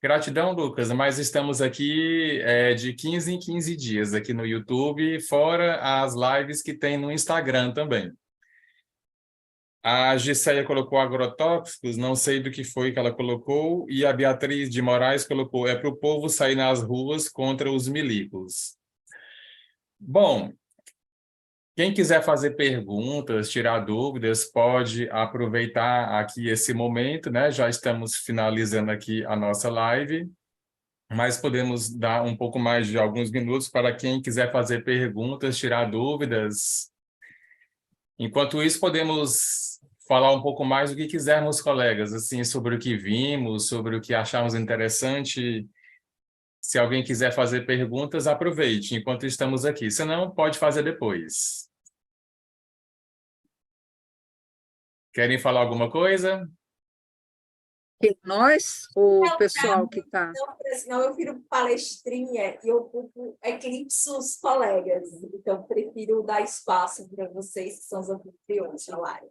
Gratidão, Lucas, mas estamos aqui de 15 em 15 dias aqui no YouTube, fora as lives que tem no Instagram também. A Gisélia colocou agrotóxicos, não sei do que foi que ela colocou, e a Beatriz de Moraes colocou, para o povo sair nas ruas contra os milicos. Bom, quem quiser fazer perguntas, tirar dúvidas, pode aproveitar aqui esse momento, né? Já estamos finalizando aqui a nossa live, mas podemos dar um pouco mais de alguns minutos para quem quiser fazer perguntas, tirar dúvidas. Enquanto isso, podemos falar um pouco mais do que quisermos, colegas, assim, sobre o que vimos, sobre o que achamos interessante. Se alguém quiser fazer perguntas, aproveite enquanto estamos aqui. Se não, pode fazer depois. Querem falar alguma coisa? Nós, ou o Não, pessoal que está... Senão eu viro palestrinha e ocupo eclipsos colegas. Então, prefiro dar espaço para vocês, que são os anfitriões, falarem.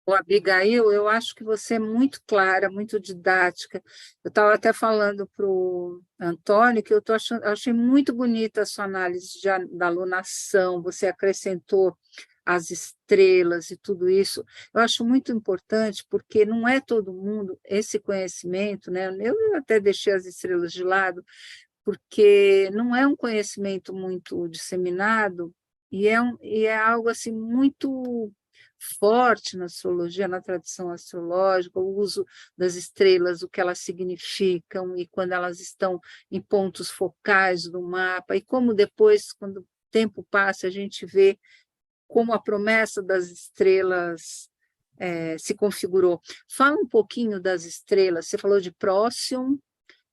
Abigail, eu acho que você é muito clara, muito didática. Eu estava até falando para o Antônio que eu achei muito bonita a sua análise da alunação, você acrescentou as estrelas e tudo isso. Eu acho muito importante, porque não é todo mundo esse conhecimento, né? Eu até deixei as estrelas de lado, porque não é um conhecimento muito disseminado e é algo assim muito forte na astrologia, na tradição astrológica, o uso das estrelas, o que elas significam e quando elas estão em pontos focais do mapa, e como depois, quando o tempo passa, a gente vê como a promessa das estrelas se configurou. Fala um pouquinho das estrelas, você falou de Próximo,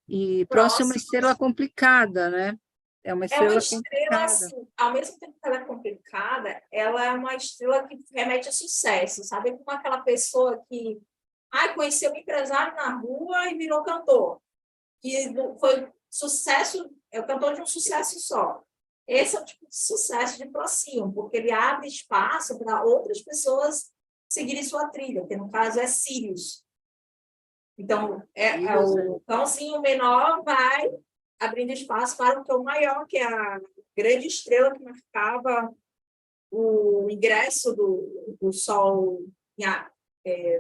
e Próximo é uma estrela Próximos. complicada, né? É uma É uma estrela estrela, complicada. assim, ao mesmo tempo que ela é complicada, ela é uma estrela que remete a sucesso, sabe? Como aquela pessoa que conheceu um empresário na rua e virou cantor. Que foi sucesso, é o cantor de um sucesso só. Esse é o tipo de sucesso de Procyon, porque ele abre espaço para outras pessoas seguirem sua trilha, que no caso é Sirius. Então, o cãozinho menor vai abrindo espaço para o cão maior, que é a grande estrela que marcava o ingresso do Sol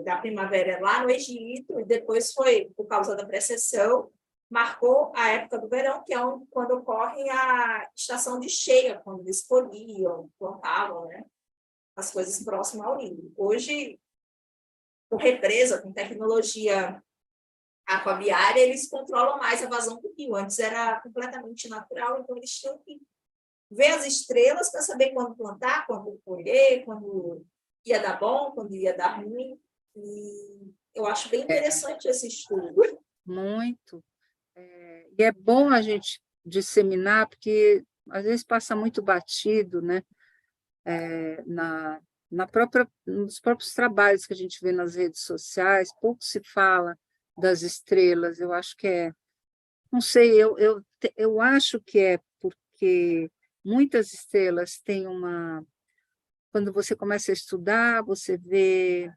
da primavera lá no Egito, e depois foi, por causa da precessão, marcou a época do verão, que é quando ocorre a estação de cheia, quando eles colhiam, plantavam, né, as coisas próximas ao Nilo. Hoje, com represa, com tecnologia aquaviária, eles controlam mais a vazão do rio. Antes era completamente natural, então eles tinham que ver as estrelas para saber quando plantar, quando colher, quando ia dar bom, quando ia dar ruim. E eu acho bem interessante esse estudo. Muito. E é bom a gente disseminar, porque às vezes passa muito batido, né? Nos próprios trabalhos que a gente vê nas redes sociais, pouco se fala das estrelas. Eu acho que não sei, eu acho que é porque muitas estrelas têm quando você começa a estudar, você vê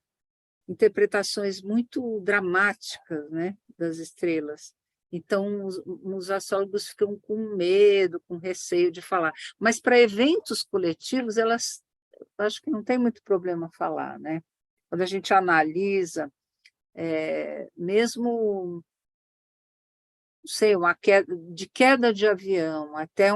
interpretações muito dramáticas, né, das estrelas. Então, os astrólogos ficam com medo, com receio de falar. Mas para eventos coletivos, elas acho que não tem muito problema falar, né? Quando a gente analisa, mesmo, não sei, queda de avião até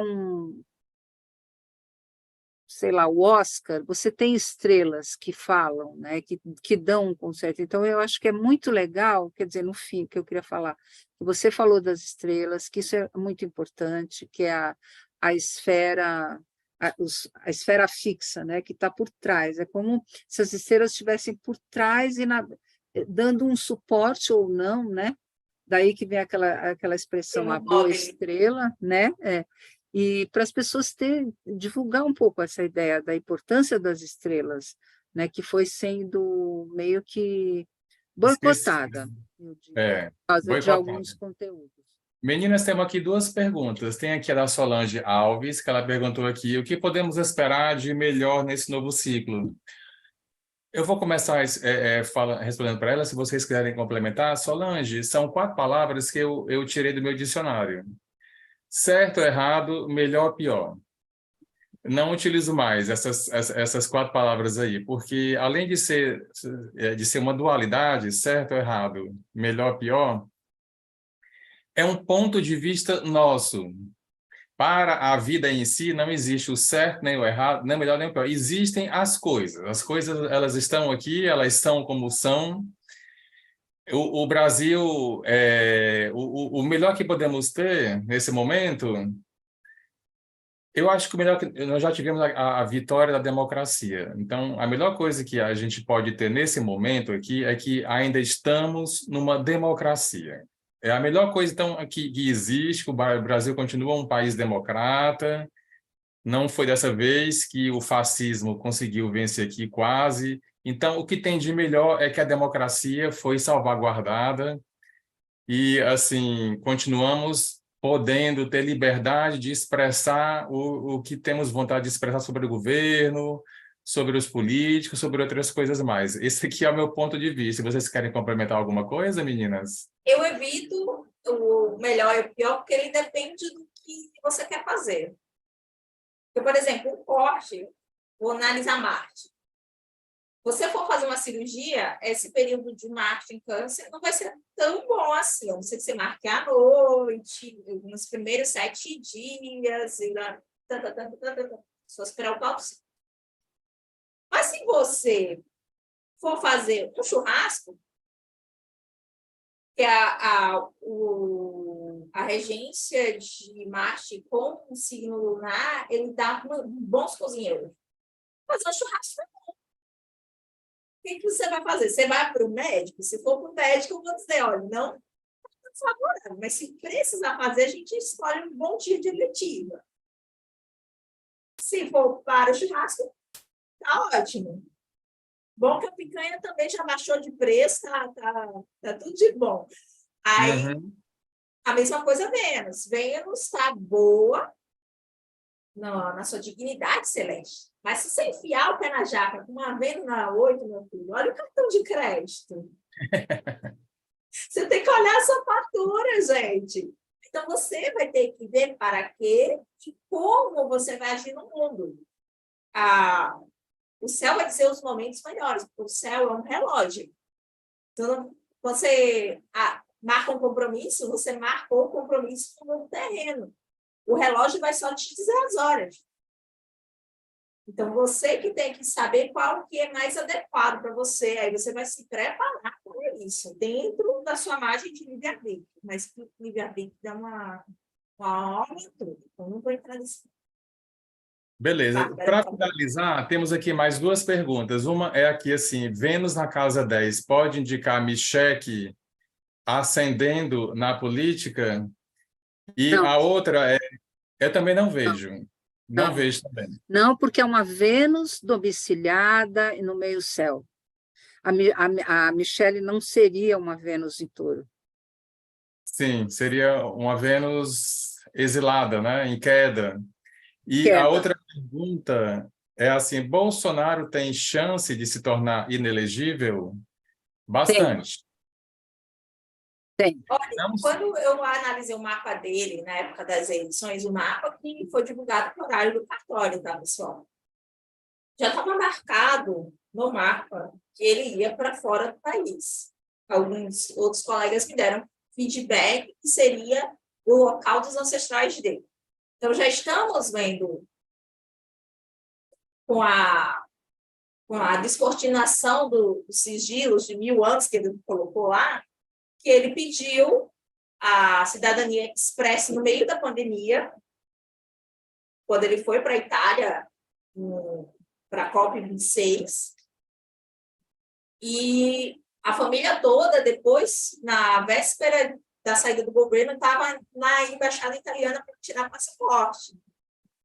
sei lá, o Oscar, você tem estrelas que falam, né, que dão um concerto. Então, eu acho que é muito legal, quer dizer, no fim, que eu queria falar, que você falou das estrelas, que isso é muito importante, que é a esfera, a esfera fixa, né, que está por trás. É como se as estrelas estivessem por trás e dando um suporte ou não, né? Daí que vem aquela expressão, a boa estrela, né? E para as pessoas divulgar um pouco essa ideia da importância das estrelas, né, que foi sendo meio que Esqueci. boicotada, eu diria, por causa de alguns Boicotado. conteúdos. Meninas, temos aqui duas perguntas. Tem aqui a da Solange Alves, que ela perguntou aqui, o que podemos esperar de melhor nesse novo ciclo? Eu vou começar respondendo para ela, se vocês quiserem complementar. Solange, são 4 palavras que eu tirei do meu dicionário. Certo, errado, melhor, pior. Não utilizo mais essas 4 palavras aí, porque além de ser uma dualidade, certo, errado, melhor, pior, é um ponto de vista nosso. Para a vida em si, não existe o certo nem o errado, nem o melhor nem o pior. Existem as coisas. As coisas, elas estão aqui, elas são como são. O Brasil, o melhor que podemos ter nesse momento, eu acho que o melhor que nós já tivemos a vitória da democracia. Então, a melhor coisa que a gente pode ter nesse momento aqui é que ainda estamos numa democracia. É a melhor coisa, então, que existe, que o Brasil continua um país democrata. Não foi dessa vez que o fascismo conseguiu vencer aqui quase. Então, o que tem de melhor é que a democracia foi salvaguardada e, assim, continuamos podendo ter liberdade de expressar o que temos vontade de expressar sobre o governo, sobre os políticos, sobre outras coisas mais. Esse aqui é o meu ponto de vista. Vocês querem complementar alguma coisa, meninas? Eu evito o melhor e o pior, porque ele depende do que você quer fazer. Porque, por exemplo, um corte, vou analisar Marte. você for fazer uma cirurgia, esse período de Marte em Câncer não vai ser tão bom assim. A não ser que você marque à noite, nos primeiros 7 dias, e lá, suas pré-autópsias. Mas se você for fazer um churrasco, que a regência de Marte com o signo lunar, ele dá bons cozinheiros. Fazer um churrasco. O que você vai fazer? Você vai para o médico? Se for para o médico, eu vou dizer, olha, não é favorável, mas se precisar fazer, a gente escolhe um bom dia de letiva. Se for para o churrasco, tá ótimo. Bom que a picanha também já baixou de preço, tá tudo de bom. Aí, a mesma coisa Vênus. Vênus está boa na sua dignidade celeste. Mas se você enfiar o pé na jaca com uma Vênus na 8, meu filho, olha o cartão de crédito. Você tem que olhar a sua fatura, gente. Então, você vai ter que ver para quê e como você vai agir no mundo. O céu vai dizer os momentos melhores, porque o céu é um relógio. Então, você marca um compromisso, você marcou o compromisso no terreno. O relógio vai só te dizer as horas. Então, você que tem que saber qual que é mais adequado para você. Aí você vai se preparar para isso, dentro da sua margem de livre-arbítrio. Mas livre-arbítrio dá uma hora e tudo. Então, não vou entrar nisso. Beleza. Para finalizar, temos aqui mais 2 perguntas. Uma é aqui assim, Vênus na casa 10 pode indicar Micheque ascendendo na política? E Não, a outra eu também não vejo. Não não. vejo também. Não, porque é uma Vênus domiciliada no meio-céu. A Michele não seria uma Vênus em touro. Sim, seria uma Vênus exilada, né? Em queda. E a Queda. outra pergunta é assim, Bolsonaro tem chance de se tornar inelegível? Bastante. Tem. Olha, quando eu analisei o mapa dele, na época das eleições, o mapa que foi divulgado no horário do cartório, tá, pessoal? Já estava marcado no mapa que ele ia para fora do país. Alguns outros colegas me deram feedback que seria o local dos ancestrais dele. Então, já estamos vendo com a descortinação dos sigilos de 1000 anos que ele colocou lá, que ele pediu a cidadania expressa no meio da pandemia, quando ele foi para a Itália, para a COP26, e a família toda, depois, na véspera da saída do governo, estava na embaixada italiana para tirar passaporte.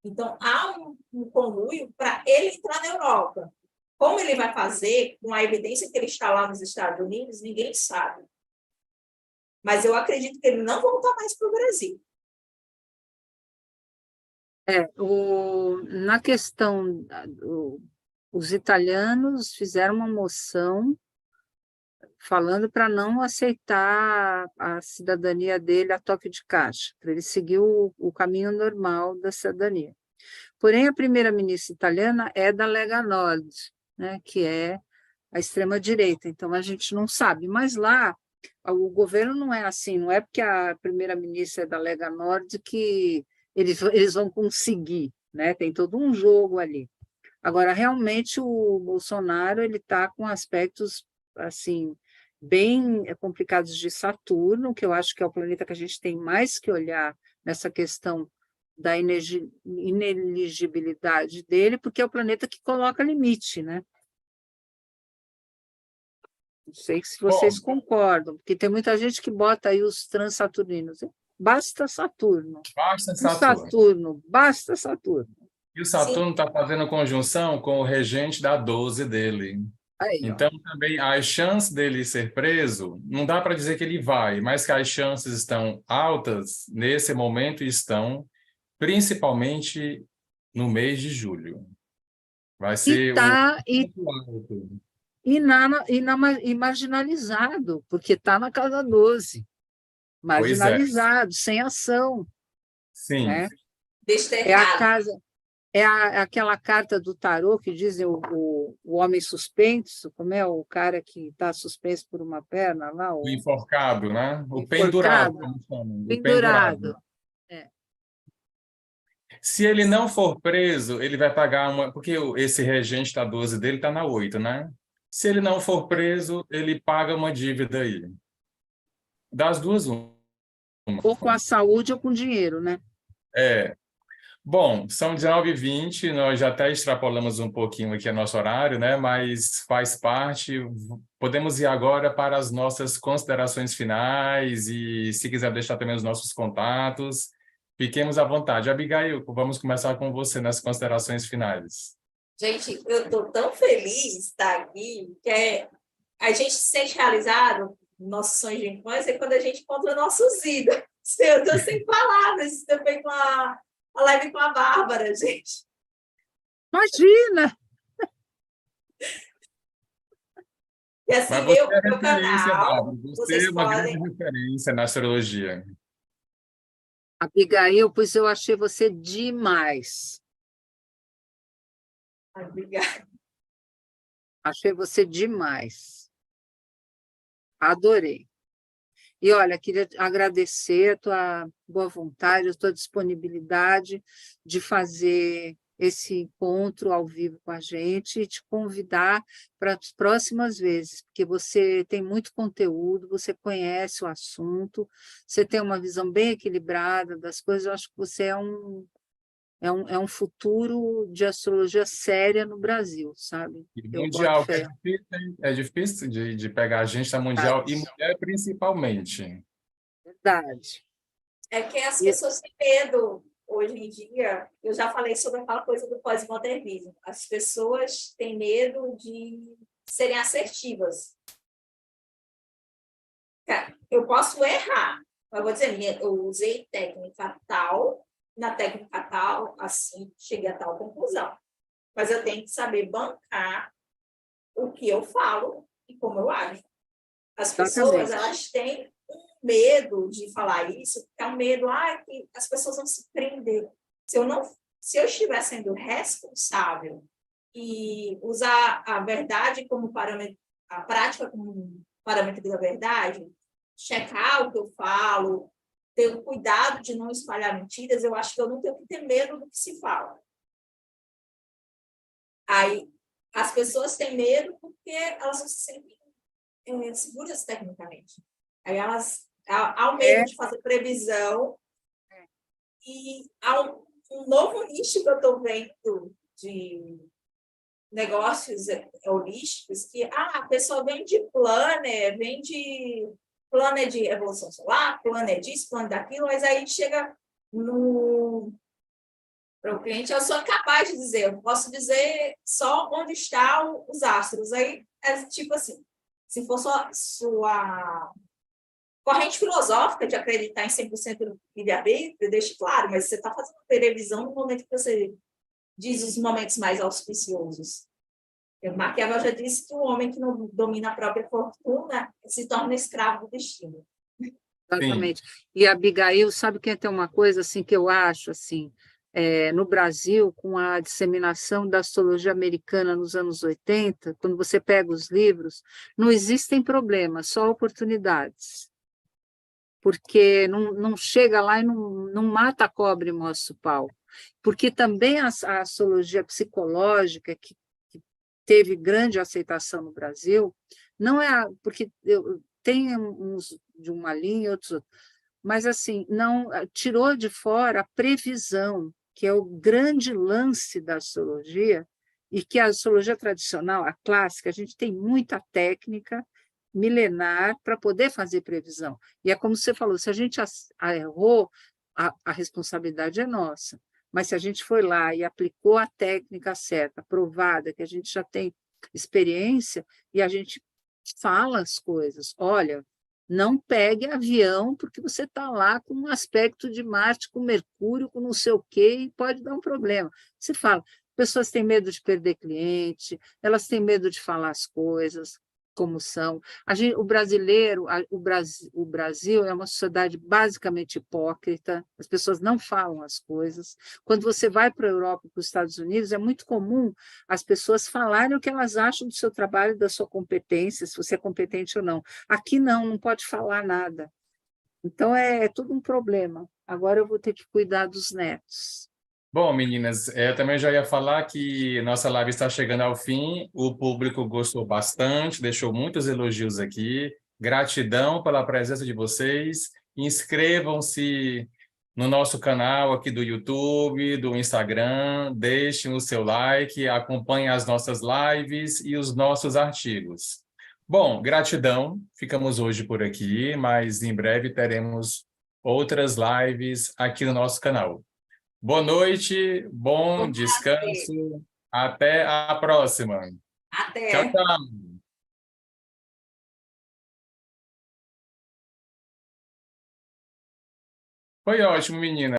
Então, há um conluio para ele entrar na Europa. Como ele vai fazer, com a evidência que ele está lá nos Estados Unidos, ninguém sabe. Mas eu acredito que ele não volta mais para o Brasil. Na questão, os italianos fizeram uma moção falando para não aceitar a cidadania dele a toque de caixa, para ele seguir o caminho normal da cidadania. Porém, a primeira-ministra italiana é da Lega Nord, né, que é a extrema-direita, então a gente não sabe. Mas lá, o governo não é assim, não é porque a primeira-ministra é da Lega Nord que eles vão conseguir, né? Tem todo um jogo ali. Agora, realmente, o Bolsonaro ele está com aspectos assim bem complicados de Saturno, que eu acho que é o planeta que a gente tem mais que olhar nessa questão da ineligibilidade dele, porque é o planeta que coloca limite, né? Não sei se vocês concordam, porque tem muita gente que bota aí os transsaturninos. Basta Saturno. Basta Saturno. Saturno, basta Saturno. E o Saturno está fazendo conjunção com o regente da 12 dele. Aí, então, também, as chances dele ser preso, não dá para dizer que ele vai, mas que as chances estão altas, nesse momento estão, principalmente no mês de julho. Vai ser e marginalizado, porque está na casa 12. Marginalizado, sem ação. Sim. Né? Desterrado. É a casa... aquela carta do tarô que dizem o homem suspenso, como é o cara que está suspenso por uma perna lá, O o enforcado, né? O pendurado, enforcado, como chamam, o pendurado. pendurado. É. Se ele não for preso, ele vai pagar uma. Porque esse regente da 12 dele está na 8, né? Se ele não for preso, ele paga uma dívida aí. Das duas, uma. Ou com a saúde ou com dinheiro, né? É. Bom, são 19h20, nós já até extrapolamos um pouquinho aqui o nosso horário, né? Mas faz parte. Podemos ir agora para as nossas considerações finais e, se quiser deixar também os nossos contatos, fiquemos à vontade. Abigail, vamos começar com você nas considerações finais. Gente, eu estou tão feliz de estar aqui, a gente se sente realizado, nossos sonhos de infância, quando a gente encontra nossos ídolos. Eu estou sem palavras, também com a live com a Bárbara, gente. Imagina! E assim, Mas você é meu referência, canal, Bárbara. Você é vocês uma grande podem... referência na astrologia. Abigail, pois eu achei você demais. Obrigada. Achei você demais. Adorei. E, olha, queria agradecer a tua boa vontade, a tua disponibilidade de fazer esse encontro ao vivo com a gente e te convidar para as próximas vezes, porque você tem muito conteúdo, você conhece o assunto, você tem uma visão bem equilibrada das coisas, eu acho que você é um futuro de astrologia séria no Brasil, sabe? E Eu boto mundial, que é fé. difícil, hein? É difícil de pegar a gente na mundial e mulher principalmente. Verdade. É que as E, pessoas têm medo, hoje em dia, eu já falei sobre aquela coisa do pós-modernismo, as pessoas têm medo de serem assertivas. Cara, eu posso errar, mas eu vou dizer, eu usei técnica tal, na técnica tal, assim, cheguei a tal conclusão. Mas eu tenho que saber bancar o que eu falo e como eu ajo. As pessoas, exatamente. elas têm medo de falar isso, porque é um medo, que as pessoas vão se prender. Se eu estiver sendo responsável e usar a verdade como parâmetro, a prática como parâmetro da verdade, checar o que eu falo, ter o cuidado de não espalhar mentiras, eu acho que eu não tenho que ter medo do que se fala. Aí, as pessoas têm medo porque elas não se sentem seguras tecnicamente. Aí há o medo de fazer previsão e há um novo nicho que eu estou vendo de negócios holísticos que a pessoa vende planner de evolução solar, planner disso, planner daquilo, mas aí chega para o cliente, eu sou incapaz de dizer, eu posso dizer só onde estão os astros. Aí é tipo assim, se for sua corrente filosófica de acreditar em 100% no livre-arbítrio, deixe claro, mas você está fazendo previsão no momento que você diz os momentos mais auspiciosos. O Maquiavel já disse que o homem que não domina a própria fortuna se torna escravo do destino. Sim. Exatamente. E a Abigail, sabe que tem uma coisa assim que eu acho assim, no Brasil, com a disseminação da astrologia americana nos anos 80, quando você pega os livros, não existem problemas, só oportunidades. Porque não chega lá e não mata a cobra e mostra o pau. Porque também a astrologia psicológica, que teve grande aceitação no Brasil, não é porque tem uns de uma linha, outros, mas assim, não tirou de fora a previsão, que é o grande lance da astrologia, e que a astrologia tradicional, a clássica, a gente tem muita técnica milenar para poder fazer previsão. E é como você falou, se a gente errou, a responsabilidade é nossa. Mas se a gente foi lá e aplicou a técnica certa, provada, que a gente já tem experiência, e a gente fala as coisas, olha, não pegue avião porque você está lá com um aspecto de Marte, com Mercúrio, com não sei o quê, e pode dar um problema. Você fala, pessoas têm medo de perder cliente, elas têm medo de falar as coisas. como são. O brasileiro, o Brasil é uma sociedade basicamente hipócrita, as pessoas não falam as coisas. Quando você vai para a Europa, para os Estados Unidos, é muito comum as pessoas falarem o que elas acham do seu trabalho, da sua competência, se você é competente ou não. Aqui não, não pode falar nada. Então, é tudo um problema. Agora eu vou ter que cuidar dos netos. Bom, meninas, eu também já ia falar que nossa live está chegando ao fim. O público gostou bastante, deixou muitos elogios aqui. Gratidão pela presença de vocês. Inscrevam-se no nosso canal aqui do YouTube, do Instagram, deixem o seu like, acompanhem as nossas lives e os nossos artigos. Bom, gratidão. Ficamos hoje por aqui, mas em breve teremos outras lives aqui no nosso canal. Boa noite, bom descanso. Até a próxima. Tchau, Até. tchau. Foi ótimo, menina.